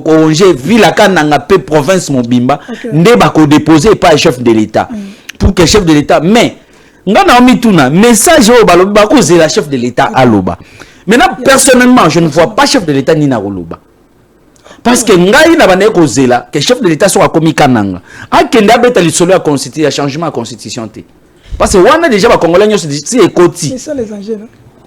onger ville kananga pe province mobimba nde ba ko déposer pas chef de l'état pour que chef de l'état mais ngana omituna message au balobi ba ko zela chef de l'état aloba. Maintenant personnellement je ne vois pas chef de l'état ni na oloba. Parce que ngai na bana ko zela que chef de l'état soit komi kananga akende abeta lisolo ya constitution ya changement à constitution te. Parce que on a déjà ba congolais nyonso si ekoti. C'est ça les enjeux.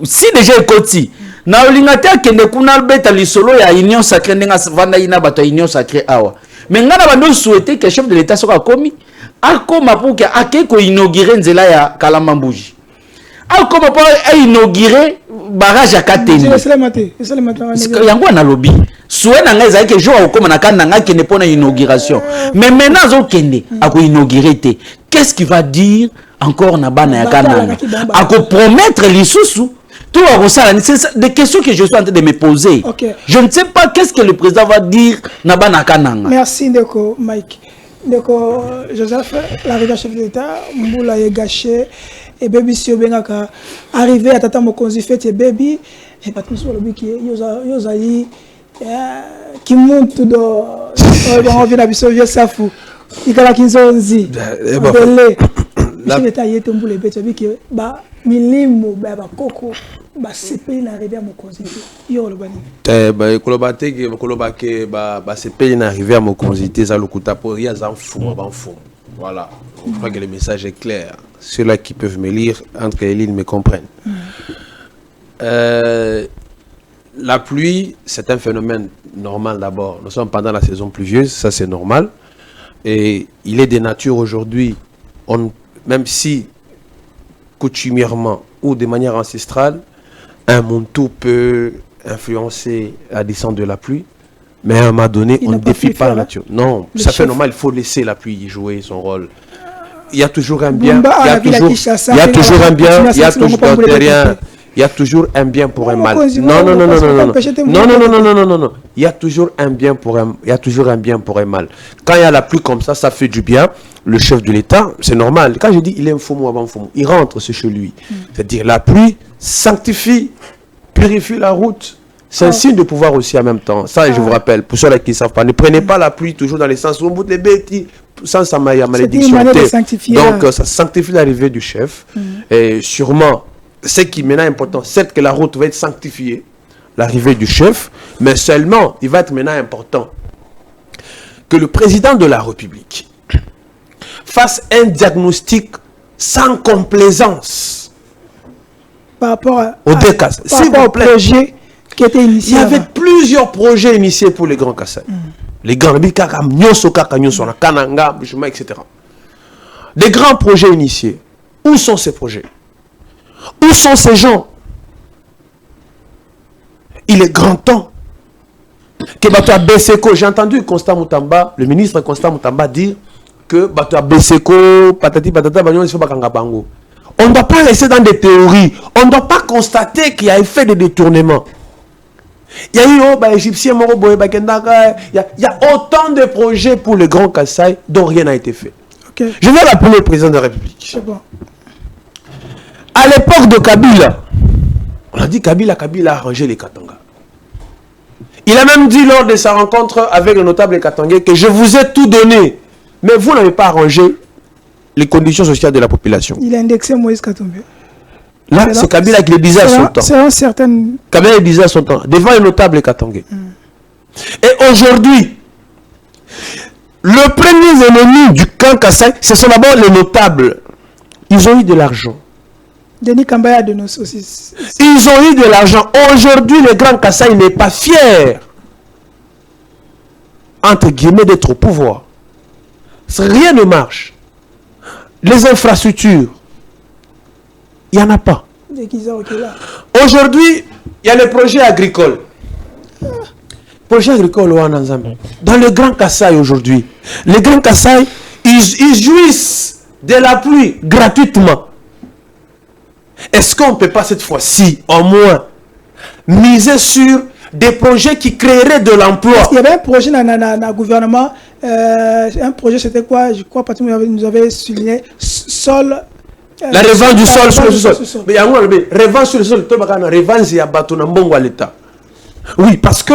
Si déjà ekoti na olingata kende kuna beta lisolo ya union sacrée ndenga vanda ina bato union sacrée awa. Mais ngana bando souhaiter que chef de l'état soit komi akoma pour que akeko inaugurer nzela ya Kalamambuji. Akoma pour inaugurer barrage à Kateni. C'est le matin. Yango na lobby. Souhait na ngai que jour okoma na kananga kende pona inauguration. Mais maintenant zo kende ako inaugurer te. Qu'est-ce qu'il va dire encore na bana ya kananga? Ako promettre lisusu. Tout c'est des questions que je suis en train de me poser. Okay. Je ne sais pas qu'est-ce que le président va dire na bana kananga. Merci Ndeko Mike. Ndeko Joseph, l'arrivée chef de l'État, Mboula est gâché et baby si obengaka arrivé à tata mokonzi fait et baby et pas tout sur le biki yozali qui monte dans on vient d'habiter vieux safou ikala kinzonzi belé chef d'État yete Mboula bete biki ba milimo ba koko ba CPI n'arrivé à mokonzi yo le bani ba kolobate ke kolobake ba CPI n'arrivé à mokonzi te za lokuta pour ya za fou ba fou. Voilà, je crois que le message est clair. Ceux-là qui peuvent me lire entre les lignes me comprennent. La pluie, c'est un phénomène normal d'abord. Nous sommes pendant la saison pluvieuse, ça c'est normal. Et il est de nature aujourd'hui, même si coutumièrement ou de manière ancestrale, un montou peut influencer la descente de la pluie. Mais à un moment donné, on ne défie pas la nature. Non, ça fait normal, il faut laisser la pluie jouer son rôle. Il y a toujours un bien, il y a toujours un bien, il y a toujours il y a toujours un bien pour un mal. Non, non, non, non, non, non, non, non, non, non, non, non, non. Il y a toujours un bien pour un, il y a toujours un bien pour un mal. Quand il y a la pluie comme ça fait du bien. Le chef de l'État, c'est normal. Quand je dis il est un faux mot avant faux mot, il rentre chez lui. C'est-à-dire la pluie sanctifie, purifie la route. C'est un signe de pouvoir aussi en même temps. Ça, je vous rappelle, pour ceux qui ne savent pas, ne prenez pas la pluie toujours dans le sens où on bout les bêtises, sans sa malédiction. Donc, ça sanctifie l'arrivée du chef. Et sûrement, ce qui est maintenant important, c'est que la route va être sanctifiée, l'arrivée du chef, mais seulement, il va être maintenant important que le président de la République fasse un diagnostic sans complaisance par rapport au décas. S'il vous plaît. Qui était initié. Il y avait plusieurs projets initiés pour les Grands Kassai. Les grands etc. Des grands projets initiés. Où sont ces projets? Où sont ces gens? Il est grand temps que Bato Beseko, j'ai entendu Constant Moutamba, le ministre Constant Moutamba dire que Bato Beseko, patati patata, on ne doit pas rester dans des théories. On ne doit pas constater qu'il y a effet de détournement. Il y a eu Égyptien, il y a autant de projets pour le Grand Kassai dont rien n'a été fait. Okay. Je vais rappeler le président de la République. C'est bon. À l'époque de Kabila, on a dit Kabila a arrangé les Katanga. Il a même dit lors de sa rencontre avec le notable Katangais que je vous ai tout donné, mais vous n'avez pas arrangé les conditions sociales de la population. Il a indexé Moïse Katumbi. Là, c'est Kabila qui le disait à son temps. C'est un certain... Kabila le disait à son temps, devant le notable Katangais. Et aujourd'hui, le premier ennemi du camp Kassai, ce sont d'abord les notables. Ils ont eu de l'argent. Denis Kambaya de nos aussi. Ils ont eu de l'argent. Aujourd'hui, le grand Kassai n'est pas fier, entre guillemets, d'être au pouvoir. Rien ne marche. Les infrastructures, il n'y en a pas. Aujourd'hui, il y a les projets agricoles. Projets agricoles dans le Grand Kassai aujourd'hui. Les Grands Kassai, ils jouissent de la pluie gratuitement. Est-ce qu'on ne peut pas cette fois-ci, au moins, miser sur des projets qui créeraient de l'emploi? Il y avait un projet dans le gouvernement. Un projet, c'était quoi? Je crois que nous avez souligné sol La revanche du sol sur le sol. Mais il y a un revanche sur le sol. Revanche, il y a un bon à l'État. Oui, parce que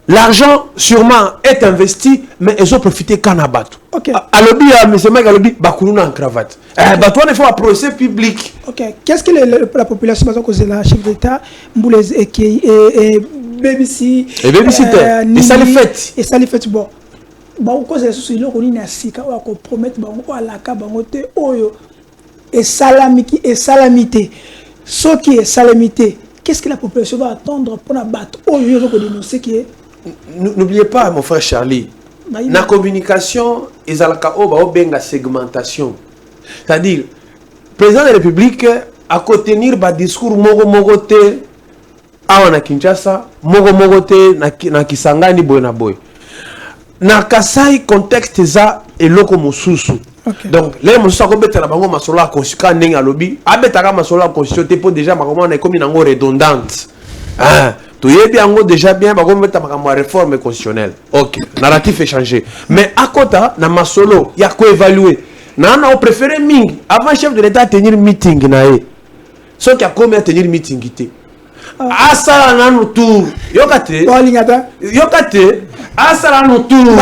l'argent, sûrement, est investi, mais ils ont profité qu'en abattu. Ok. À l'objet, M. Mike, à l'objet, Bakouna en cravate. Toi, il faut un procès public. Ok. Qu'est-ce que la population, parce que la chef d'État, Mboulez et BBC. Et babysitter. Et ça les fait. Et ça les fait. Bon. Bon, cause c'est là qu'on y a sika, on promet, on a la caba, on te oyo. Et salamité. Ce qui est salamité. Qu'est-ce que la population va attendre pour la battre? N'oubliez pas, mon frère Charlie, la communication est à la segmentation. C'est-à-dire, le président de la République a tenir un discours mogote à Kinshasa, mogote na Kisangani boy na boy. Na Kasai contexte za et loko mususu. Donc, les gens qui ont la masolo à constituer un lobby, abetaka masolo à constituer pour déjà ma commande est comme une redondante. Ah, tu es bien déjà bien, ma commande est réforme constitutionnelle. Ok, narratif est changé. Mais à côté, na masolo, il y a quoi évaluer. Nana on préféré ming avant chef de l'État tenir meeting nae. Sauf qu'il y a combien tenir meeting ité. Asala nanu tour. Yokate. Yokate. Asala nanu tour.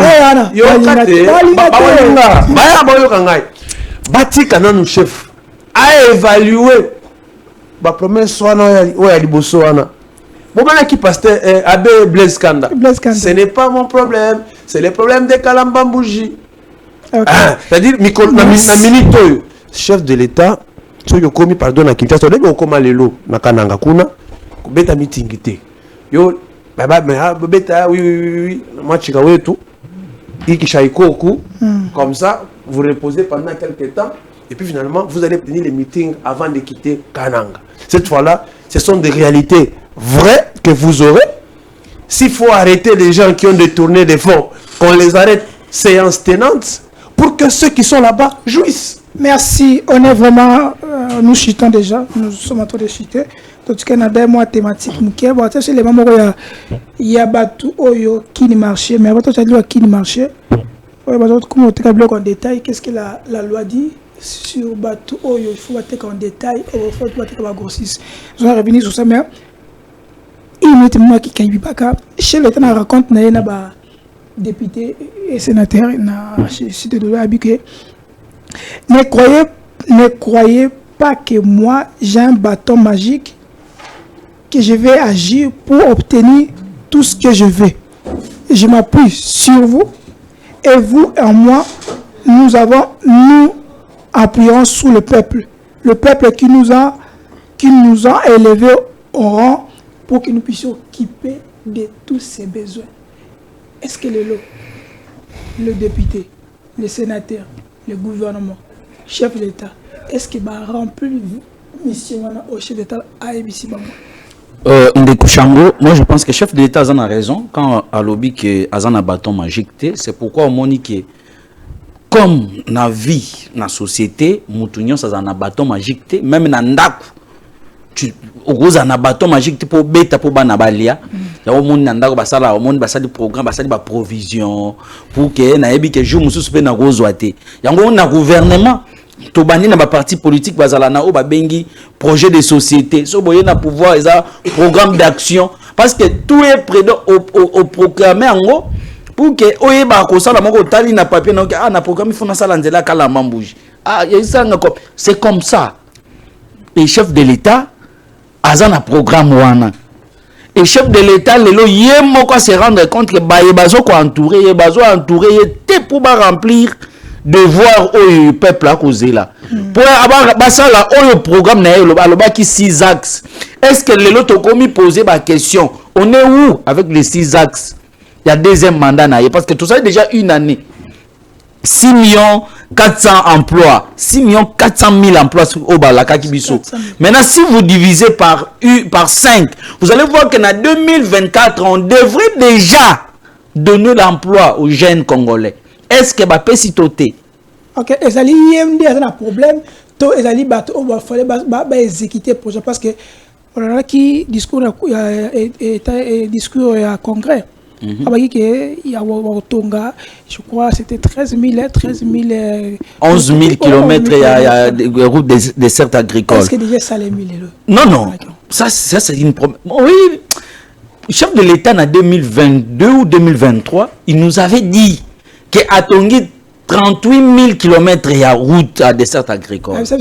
Yokate. Baya boyokangai. Batika nanu chef. A évaluer. Ba promesse wana oya liboso wana. Bomana qui pasteur Abbé Blaise Kanda. Ce n'est pas mon problème, c'est le problème de Kalambambouji. C'est-à-dire na minute chef de l'État so yo komi pardon na Kinshasa ndenge okoma lelo na kananga kuna kubeta meeting te yo baba beta oui moi chika wetu ikishaikoku comme ça vous reposez pendant quelques temps et puis finalement vous allez tenir les meetings avant de quitter Kananga. Cette fois-là ce sont des réalités vraies que vous aurez. S'il faut arrêter les gens qui ont détourné des fonds, qu'on les arrête séance tenante pour que ceux qui sont là-bas jouissent. Merci, on est vraiment, nous chutons déjà, nous sommes en train de chuter. Donc, il y a des mois thématiques, c'est les moments où il y a tout qui ne marchait, mais avant tout, il y a qui ne marchait. Comme on en détail, qu'est-ce que la loi dit sur Batou Oyo, il faut battre en détail, il faut battre en grossisse. Je vais revenir sur ça, mais immédiatement, qui ne pas chez l'État, on raconte, il y a député et sénateur, cité de loi, ne croyez pas que moi j'ai un bâton magique que je vais agir pour obtenir tout ce que je veux. Je m'appuie sur vous et vous et moi, nous appuyons sur le peuple qui nous a élevés au rang pour que nous puissions équiper de tous ses besoins. Est-ce que le député, le sénateur, le gouvernement, chef de l'État, est-ce qu'il va remplir mission au chef d'État à ABC moi je pense que le chef de l'État a raison quand à lobby que Azan a bâton magique, c'est pourquoi on dit que comme na vie, na société, Moutounion ça a bâton magique, même na ndaku, tu ose un bâton magique pour bêta pour banabalia. Il y a au monde nandaku basala, au monde basali programme, basali ba provision pour que na ebi que jour musu pe na gozoate. Il y a un gouvernement to bani na ba parti politique basala na o ba bengi projet de société. So boye na pouvoir ça programme d'action parce que tout est prêt au programme en gros pour que oyeba ko sala moko tali na papier na na programme il faut na sala nzela kala mambouji. Ah il y a ça c'est comme ça. Et chef de l'État azana programme wana. Et chef de l'État lelo yemoko se rendre compte que bazo ko entourer pour remplir devoir au peuple à causer là. Pour avoir basala au programme na aloba qui 6 axes. Est-ce que lelo to komi poser ba question, on est où avec les 6 axes? Il y a deuxième mandat na parce que tout ça est déjà une année. 6 400 emplois, 6 400 000 emplois au Balaka Kibiso. Maintenant, si vous divisez par 5, vous allez voir qu'en 2024, on devrait déjà donner l'emploi aux jeunes Congolais. Est-ce que Bappé s'y toté? Ok, et ça y a un problème. To ezali bato on va fallait exécuter projet parce que on a qui discours à congrès Je crois c'était 13 000, 11 000 km, il y a des routes désertes agricoles. Est-ce que déjà ça les 1000? Non. Ça c'est une promesse. Oui, le chef de l'État en 2022 ou 2023, il nous avait dit qu'à Tongi, 38 000 km il y a route à dessert agricole. Donc c'est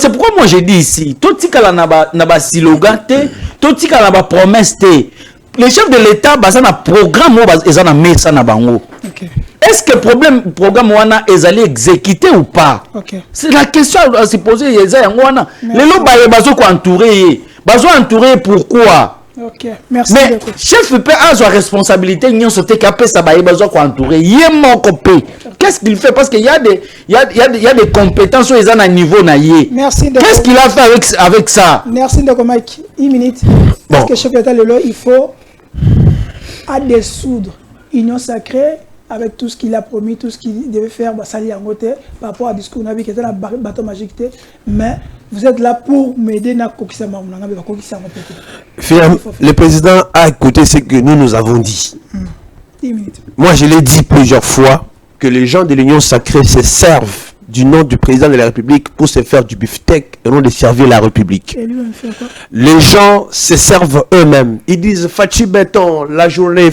pourquoi moi j'ai dit ici, tout ce qu'il y a na slogan, tout ce qu'il y a na promesse, les chefs de l'État, ils ont un programme, ils ont un message na bango. Est-ce que le programme est allé exécuter ou pas? C'est la question à se poser. Les gens sont entourés. Pourquoi? Merci. Mais chef peut avoir sa responsabilité. Qu'est-ce qu'il fait? Parce qu'il y a des compétences sur les niveau. Qu'est-ce qu'il a fait avec ça? Merci de Mike. Une minute. Parce que chef d'État il faut dissoudre Union Sacrée avec tout ce qu'il a promis, tout ce qu'il devait faire, ça y est en côté par rapport à discours qui était la bâton magique. Mais vous êtes là pour m'aider à le président a écouté ce que nous avons dit. 10 minutes. Moi, je l'ai dit plusieurs fois que les gens de l'Union Sacrée se servent du nom du président de la République pour se faire du beefsteak et non de servir la République. Et lui, on fait quoi? Les gens se servent eux-mêmes. Ils disent Fachi Béton la journée,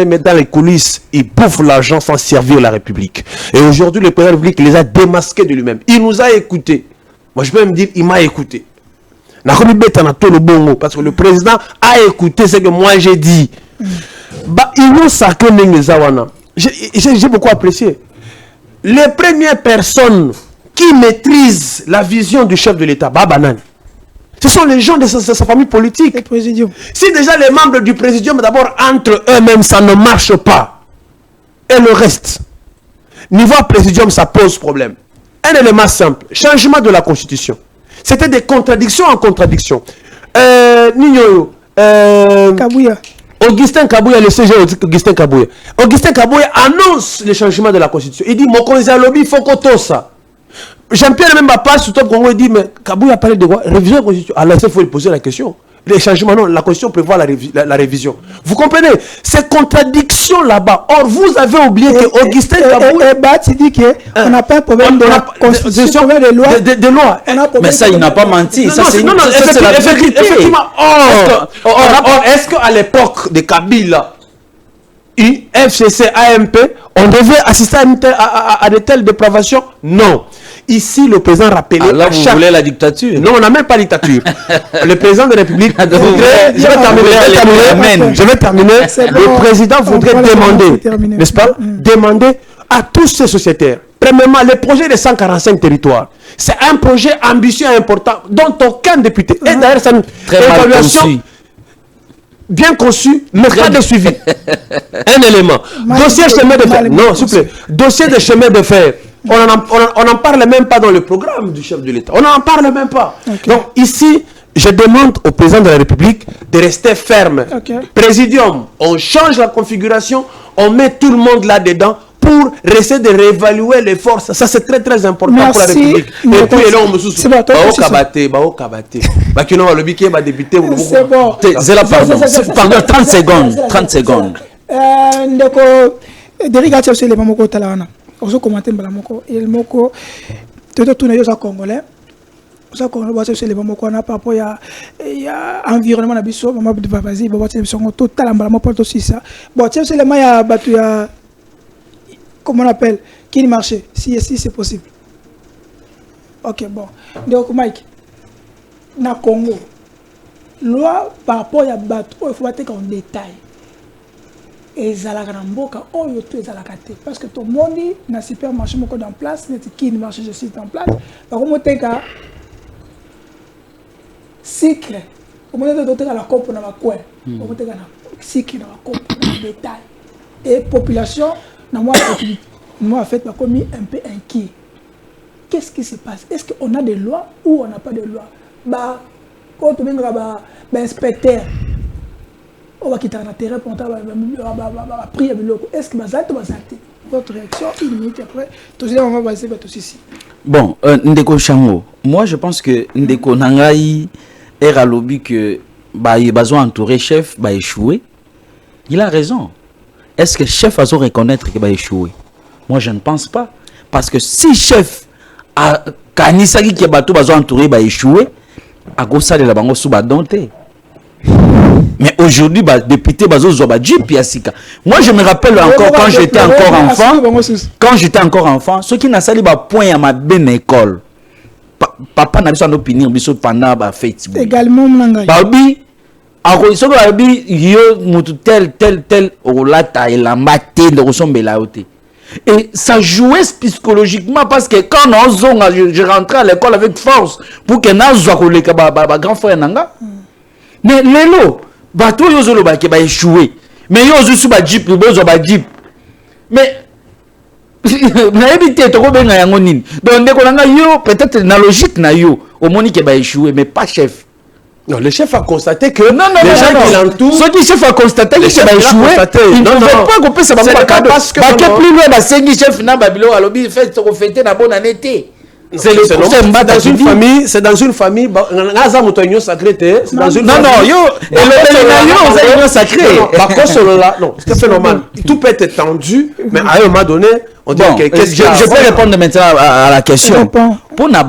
mais dans les coulisses, ils bouffent l'argent sans servir la République. Et aujourd'hui, le président de la République les a démasqués de lui-même. Il nous a écoutés. Moi, je peux me dire, il m'a écouté. Parce que le président a écouté ce que moi j'ai dit. J'ai beaucoup apprécié. Les premières personnes qui maîtrisent la vision du chef de l'État, ce sont les gens de sa famille politique. Si déjà les membres du présidium, d'abord, entre eux-mêmes, ça ne marche pas. Et le reste, niveau présidium, ça pose problème. Un élément simple, changement de la Constitution. C'était des contradictions en contradiction. Kabouya. Augustin Kabouya, le CG Augustin Kabouya. Augustin Kabouya annonce le changement de la Constitution. Il dit, Mokonzi Alobi, il faut qu'on ça. Jean-Pierre même pas sur top Congo, il dit, mais Kabouya a parlé de quoi? Révision de la Constitution. Alors, il faut lui poser la question. Les changements, non, la Constitution prévoit la révision. Vous comprenez? Ces contradictions là-bas. Or, vous avez oublié que Augustin Kabouya... tu dis qu'on n'a pas un problème de la Constitution, de loi. De loi. Mais ça, il n'a pas menti. Effectivement. Est-ce qu'à l'époque de Kabila, FCC, AMP, on devait assister à de telles dépravations? Non. Ici, le président rappelait... Alors, vous voulez la dictature? Non, on n'a même pas de dictature. Le président de la République voudrait... Je vais terminer. Le président voudrait demander, n'est-ce pas, demander à tous ces sociétaires. Premièrement, le projet des 145 territoires. C'est un projet ambitieux et important dont aucun député... Et d'ailleurs, c'est une évaluation bien conçu, mais pas de suivi. Un élément. Dossier chemin de fer. Non, s'il vous plaît. Dossier de chemin de fer. On n'en parle même pas dans le programme du chef de l'État. On n'en parle même pas. Donc ici, je demande au président de la République de rester ferme. Présidium, on change la configuration, on met tout le monde là-dedans pour essayer de réévaluer les forces. Ça, c'est très très important. Merci. Pour la République. Et puis, là, on me soutient. C'est bon. C'est bon. C'est là, pardon, 30 secondes. 30 secondes. Derrière, tu sais, les mamans talana. On se commente balamoko. Il moko. Tu te tournes aux Congolais. Ça qu'on voit c'est les mamans qu'on a par rapport il y a environnement na biso maman de vas-y bon tu sont total emballement pour aussi ça. Bon tu sais les maya battu ya comment on appelle qui marché si c'est possible. OK bon. Donc Mike na Congo loi par rapport à bateau il faut battre en détail. Et zalaka na mboka oyo to zalaka te parce que tout le monde na supermarché moko dans place net qui marché je suis en place par contre teka cycle au moment de doter la coupe na makwe au moment de cycle na coupe en détail et population na moi en fait comme un peu inquiet. Qu'est-ce qui se passe? Est-ce qu'on a des lois ou on n'a pas de lois? Bah quand on venga ba inspecteur on va quitter la terre pour prier est-ce que votre réaction une minute après tout ça on va passer tout ici. Bon Ndeko Chango, moi je pense que Ndeko Nangai est à lobby que bah il a besoin d'entourer chef bah échouer. Il a raison. Est-ce que chef a besoin de reconnaître qu'il va échouer? Moi je ne pense pas. Parce que si chef a kanisaki qui bateau besoin d'entourer bah échouer, à gauche ça de la bango sous dompté. Mais aujourd'hui, député Bazo Zobadji Piasika. Moi, je me rappelle encore quand j'étais encore enfant, ceux qui n'ont pas point à ma bonne école. Papa n'a pas d'opinion pendant la fête. Également, Babi, tel, olata et la maté de ressemble la haute. Et ça jouait psychologiquement parce que quand je rentrais à l'école avec force pour que je grand frère Nanga. Mais l'élo, bateau yozolo ba ba échoué. Mais yozo sous ba jeep, bozo ba jeep. Mais na évité to ko benga yango nini. Donc ndeko nanga yo peut-être na logique na yo, au moni ke ba échoué mais pas chef. Non, le chef a constaté que non, les gens qui l'entourent. Ce qui chef a constaté qu'il va échouer. Il ne veut pas couper sa banque cadeau. Parce que plus loin, c'est un chef na babilo alobi fait ko fêter na bonne année. C'est dans une famille, c'est dans une famille, c'est dans une non, c'est normal. Tout peut être tendu, mais à un moment donné, on dit que qu'est-ce que je peux répondre maintenant à la question. Pour na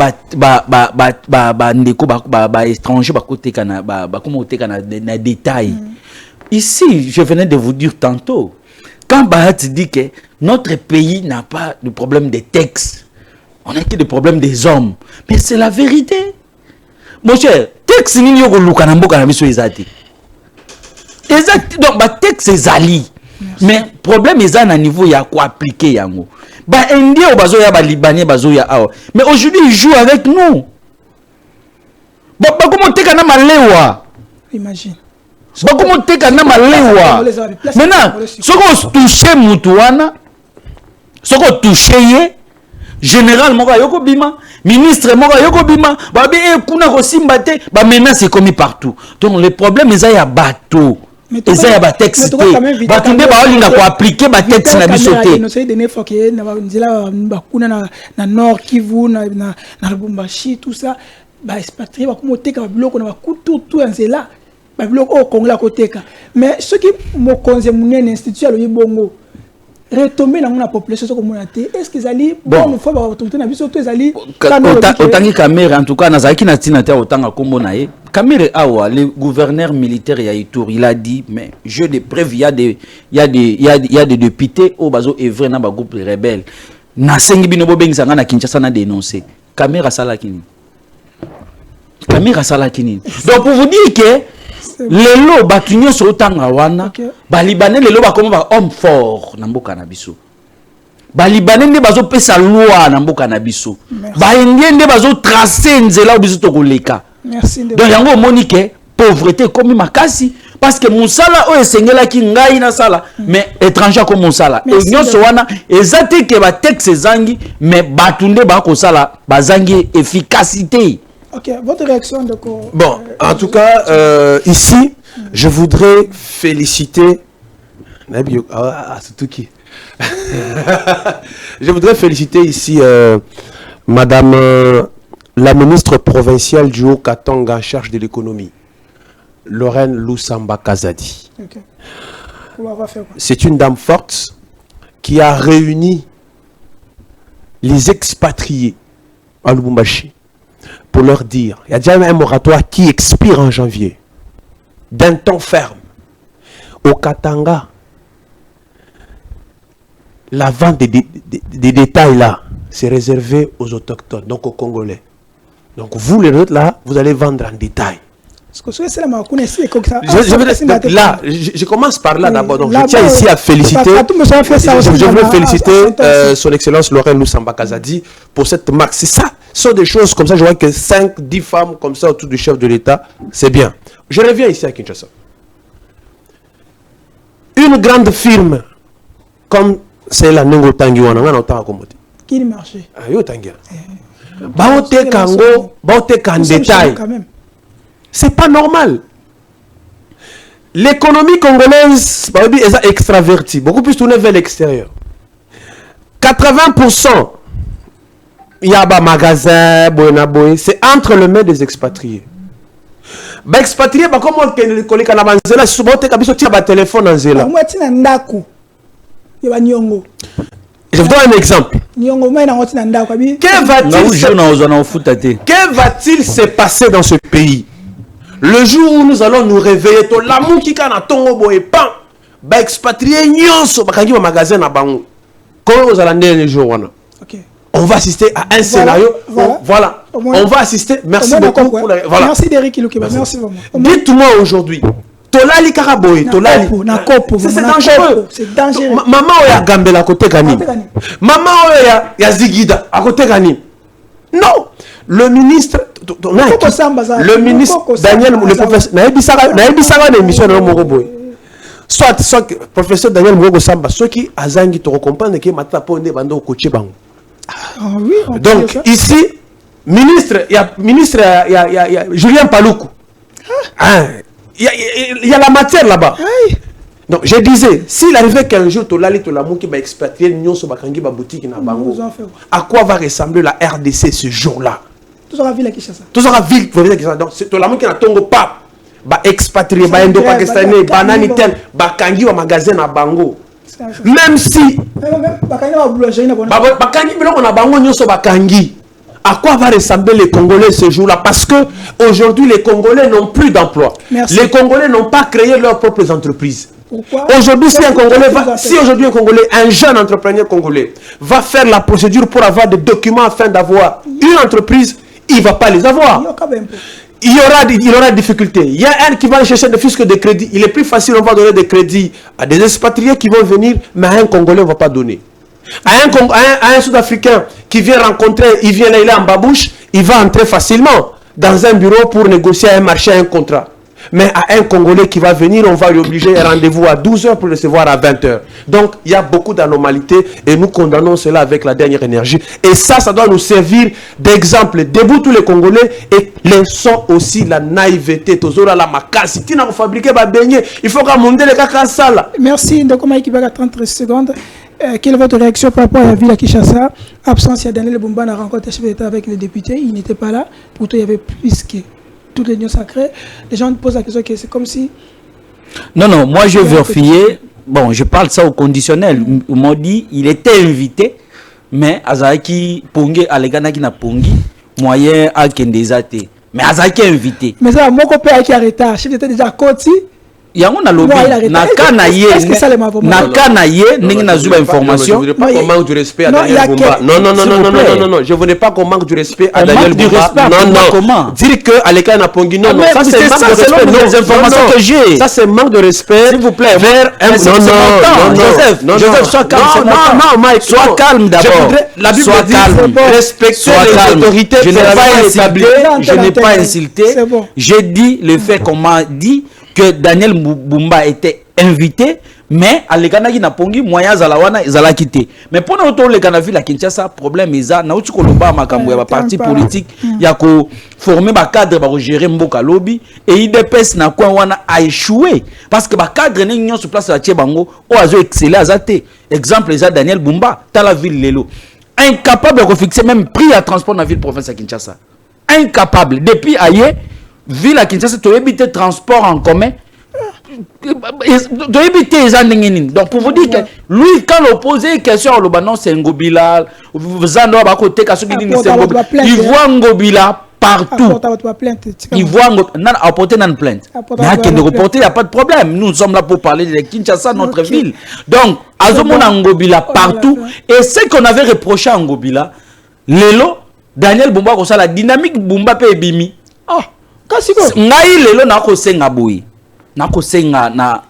ndeko ba étranger ba côté kana ba comment côté kana na détail. Ici, je venais de vous dire tantôt, quand Bahat dit que notre pays n'a pas de problème de texte. On a que des problèmes des hommes. Mais c'est la vérité. Mon cher, texte ni yo luka na mboka na biso ezati. Exact. Donc ba texte ezali. Mais problème eza na niveau ya ko appliquer yango. Ba indien o bazo ya ba libanais bazo ya awa. Mais aujourd'hui ils jouent avec nous. Ba comment teka na malewa. Imagine. Ba comment teka na malewa. Maintenant, soko toucher mutu wana, soko toucher général moko yoko bima, ministre moko yoko bima, babi kuna ko simbate, ba menace commis partout. Donc le problème est ya bateau. Et ça y a ba texte. Ba tunde ba olinga ko appliquer ba texte na bisoté. No say dernière fois que na nzela ba kuna na Nord Kivu na Lubumbashi tout ça, ba expatrié ba komoteka ba biloko na ba kutu tout nzela. Ba biloko au Congo la koteka. Mais ce qui mo konze munene institut lo yibongo retomber dans la population est-ce qu'ils allaient bon fois retourner na biso to ezali autant caméra en tout cas nazaki na tinata autant kombo na ye caméra awa le gouverneur militaire ya Ituri il a dit mais jeu de preuve il y a des députés au bazo evre na ba groupe rebelle na sengi bino bo bengisa na Kinshasa na dénoncer caméra sala kini donc pour vous dire que les lots batunyo sur otanga wana ba libanais les lots ba comme ba homme fort na mboka na biso ba libanais ne bazo pesa loi na mboka na biso ba indien ne bazo tracer nzela biso to koleka. Merci. Donc yango monique pauvreté comme makasi parce que musala o esengela ki ngai na sala mais étranger comme musala et nyonso wana ezate ke ba texte zangi mais batunde ba ko sala bazangi efficacité. Ok, votre réaction de quoi? Bon, en tout cas, ici, je voudrais féliciter. Je voudrais féliciter ici Madame la ministre provinciale du Haut-Katanga en charge de l'économie, Lorraine Lusamba Kazadi. Okay. On va faire quoi? C'est une dame forte qui a réuni les expatriés à Lubumbashi pour leur dire, il y a déjà un moratoire qui expire en janvier, d'un ton ferme. Au Katanga, la vente des détails là, c'est réservé aux autochtones, donc aux Congolais. Donc vous, les autres là, vous allez vendre en détail. Je commence par là d'abord. Donc je tiens ici à féliciter. Je veux féliciter son Excellence Lorraine Lusamba Kazadi pour cette marque. C'est ça. Ce sont des choses comme ça. Je vois que 5-10 femmes comme ça autour du chef de l'État. C'est bien. Je reviens ici à Kinshasa. Une grande firme comme c'est la Nengo Tangi wana ngana otanga komoti. Qui le marché? Ah yo Tangi. Baote kango, baote kan détail. C'est pas normal. L'économie congolaise est extravertie, beaucoup plus tournée vers l'extérieur. 80%, il y a des magasins, c'est entre les mains des expatriés. ba expatrié ba comment que koleka na banzela souvent te kabiso tia ba téléphone en zela moi tina ndako ya ba nyongo. Je vous donne un exemple. Que va-t-il se passer dans ce pays le jour où nous allons nous réveiller to l'amour qui kana tongo boye pan ba expatrié nyonso ba kangi ba magasin na bango. Comment vous allez les jours wana? OK. On va assister à un scénario. Voilà. On va assister. Merci beaucoup pour la... Voilà. Merci Derek Iloukeba. Merci vraiment. Dites-moi aujourd'hui. Tolali Karaboy, Tolali. C'est dangereux. C'est dangereux. Maman oya Gambela à côté Gani. Maman oya ya Zigida à côté Gani. Non. Le ministre Daniel le professeur Naïbisara l'émission de Moroboy. Soit professeur Daniel Morogo Samba, ceux qui azangi te comprendre que mata ponde bando coaché bango. Oui, donc ici ministre il y a Julien Paloukou. Il y a la matière là-bas. Donc je disais, s'il arrivait qu'un jour Tolali Tolamou qui va expatrier l'union sur Bakangi ba boutique na bango, à quoi va ressembler la RDC ce jour-là? Tout sera ville à Kinshasa. Tout sera ville à Kinshasa. Donc c'est Tolamou qui n'a tongo pas ba expatrié ba indo-pakistanais banani tel Bakangi wa magasin na bango. Même si Bakangi wa boulangerie na bango. Bakangi biloko na bango nyonso Bakangi. À quoi va ressembler les Congolais ce jour-là? Parce que aujourd'hui les Congolais n'ont plus d'emploi. Les Congolais n'ont pas créé leurs propres entreprises. Aujourd'hui, si aujourd'hui un Congolais, un jeune entrepreneur congolais, va faire la procédure pour avoir des documents afin d'avoir une entreprise, il ne va pas les avoir. Il y aura des difficultés. Il y a un qui va chercher des fiscs de crédit. Il est plus facile, on va donner des crédits à des expatriés qui vont venir, mais à un Congolais, on ne va pas donner. À un Sud-Africain qui vient rencontrer, il vient là, il est en babouche, il va entrer facilement dans un bureau pour négocier un marché, un contrat. Mais à un Congolais qui va venir, on va lui obliger un rendez-vous à 12h pour le recevoir à 20h. Donc, il y a beaucoup d'anomalités et nous condamnons cela avec la dernière énergie. Et ça doit nous servir d'exemple. Debout tous les Congolais et laissons aussi la naïveté. Il faut qu'à les caca. Merci. Donc, on a 30 secondes. Quelle est votre réaction par rapport à la ville à Kinshasa? Absence, il y a Daniel Bumba a rencontré le chef d'État avec les députés. Il n'était pas là. Pourtant, il y avait plus que toutes les unions sacrées. Les gens posent la question que c'est comme si... Non, moi je vérifié. Bon, je parle ça au conditionnel. Ils m'ont dit il était invité, mais Azaki Pongi, Alegana qui n'a Pongi, moyen à Kendezate. Mais Azaki invité. Mais ça, mon copain qui a arrêté, le chef d'État déjà côté. Yango na lobby na kanaye na kanaye ningi na zuba information. Je ne veux pas qu'on manque du respect à Daniel Bumba. Non, je ne veux pas qu'on manque du respect à Daniel Bumba. Non. Dire que Aleka na Pongi, non, ça c'est manque de respect. Les informations que j'ai. Ça c'est manque de respect. S'il vous plaît. Non, Joseph, sois calme. Non, Mike, sois calme d'abord. La Bible dit respecter les autorités. Je n'ai pas insulté. J'ai dit le fait qu'on m'a dit que Daniel Bumba était invité, mais à l'Ekanaki na pongi moyen zalawana zala quitté. Mais pour nous autour l'Ekana ville à Kinshasa problème est ça. Na uti koloba makambo ya parti politique ya ko former ba cadre ba gérer mboka lobby et IDPS na kwa wana a échoué parce que ba cadre ne nyon sur place la Tchebango o azo exceller azate. Exemple ça Daniel Bumba dans la ville lelo. Incapable de fixer même prix à transport dans la ville province à Kinshasa. Incapable depuis ailleurs ville à Kinshasa, tu as évité transport en commun. Tu as évité les andingines. Donc pour vous dire que lui, quand l'opposé question au non c'est Ngobila, il voit Ngobila partout. Il voit Ngobila apporter une plainte. Mais à quel reporter, il n'y a pas de problème. Nous sommes là pour parler de Kinshasa, notre ville. Donc, Azomona Ngobila partout. Et ce qu'on avait reproché à Ngobila, Lelo, Daniel Bumba, la dynamique Bumba pe Bimi. Ngai lelo na ko senga boy na ko senga na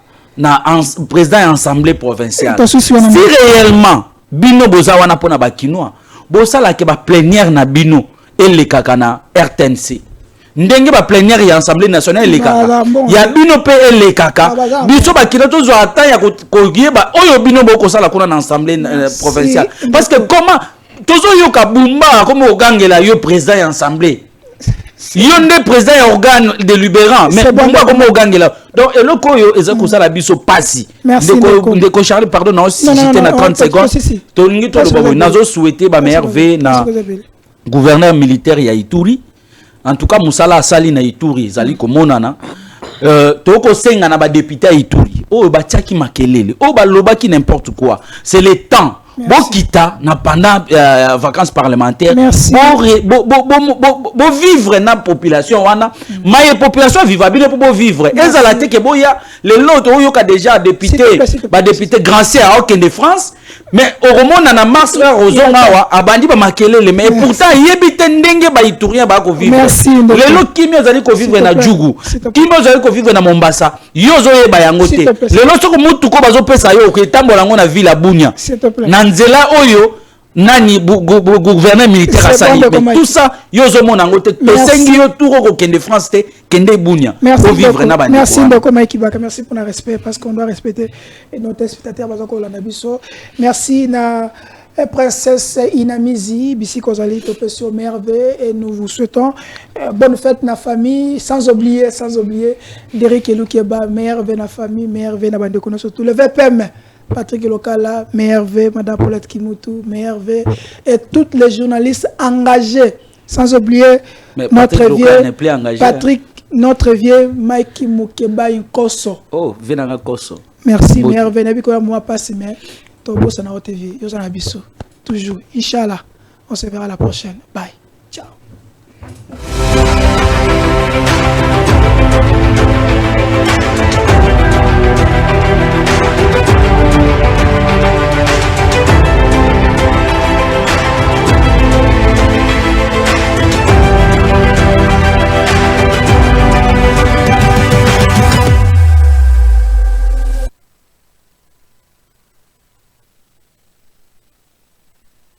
président assemblée provinciale si réellement bino boza wana pona ba kinoa bosa la ke ba plénière na bino et kaka na RTNC ndenge ba plénière ya assemblée nationale le kaka ya bino pe le kaka biso ba kino to zo ata ya ko gieba oyo bino boko sala kuna na assemblée provinciale parce que comment tozo yo ka Bumba comme ogangela yo président assemblée Yonde président organe délibérant mais pourquoi comment ogangela donc et le koyo ezako sala biso passi ndeko Charles pardon na aussi j'étais na 30 secondes to ngi to lobo nazo souhaiter ba meilleur v na gouverneur militaire ya Ituri en tout cas musala asali na Ituri zali komonana toko senga na ba député à Ituri o ba tiaki makelele o ba lobaki n'importe quoi, c'est le temps. Bon kita na pendant vacances parlementaires bon vivre na population wana ma population vivable pour vivre ezala te ke boya les lots oyo ka déjà député ba député grand sœur aucun de France mais au romona na mars ozonga wa abandi ba makelele mais pourtant yebite ndenge ba Iturien ba ko vivre les lots kimi ozali ko vivre na Djougou kimi ozali ko vivre na Mombasa yozo yeba yango te les lots ko mutu ko bazo pesa yo ko tambola ngo na ville ya Bunia Nzela oyo nani gouverneur militaire asali tout ça yozo mona ngote to sengi yo tour ko kende France te kende Bunia pour vivre na bandi. Merci beaucoup Mike Ibaka, merci pour le respect parce qu'on doit respecter nos spectateurs bazako la nabiso. Merci na princesse Inamizi bisi kozali topé sur merveille et nous vous souhaitons bonne fête na famille sans oublier Derek Elukeba merveille na famille merveille na bande kono surtout le VPM Patrick Lokala, merveille, Madame Paulette Kimutu, merveille, et tous les journalistes engagés, sans oublier notre vieux Patrick, notre vieux Mike Mukeba Nkoso. Oh, Venanga Koso. Merci, merveille. Nabi koya moi passe mais Tobo sana TV, yo sana biso. Toujours, Inch'Allah. On se verra la prochaine. Bye. Ciao.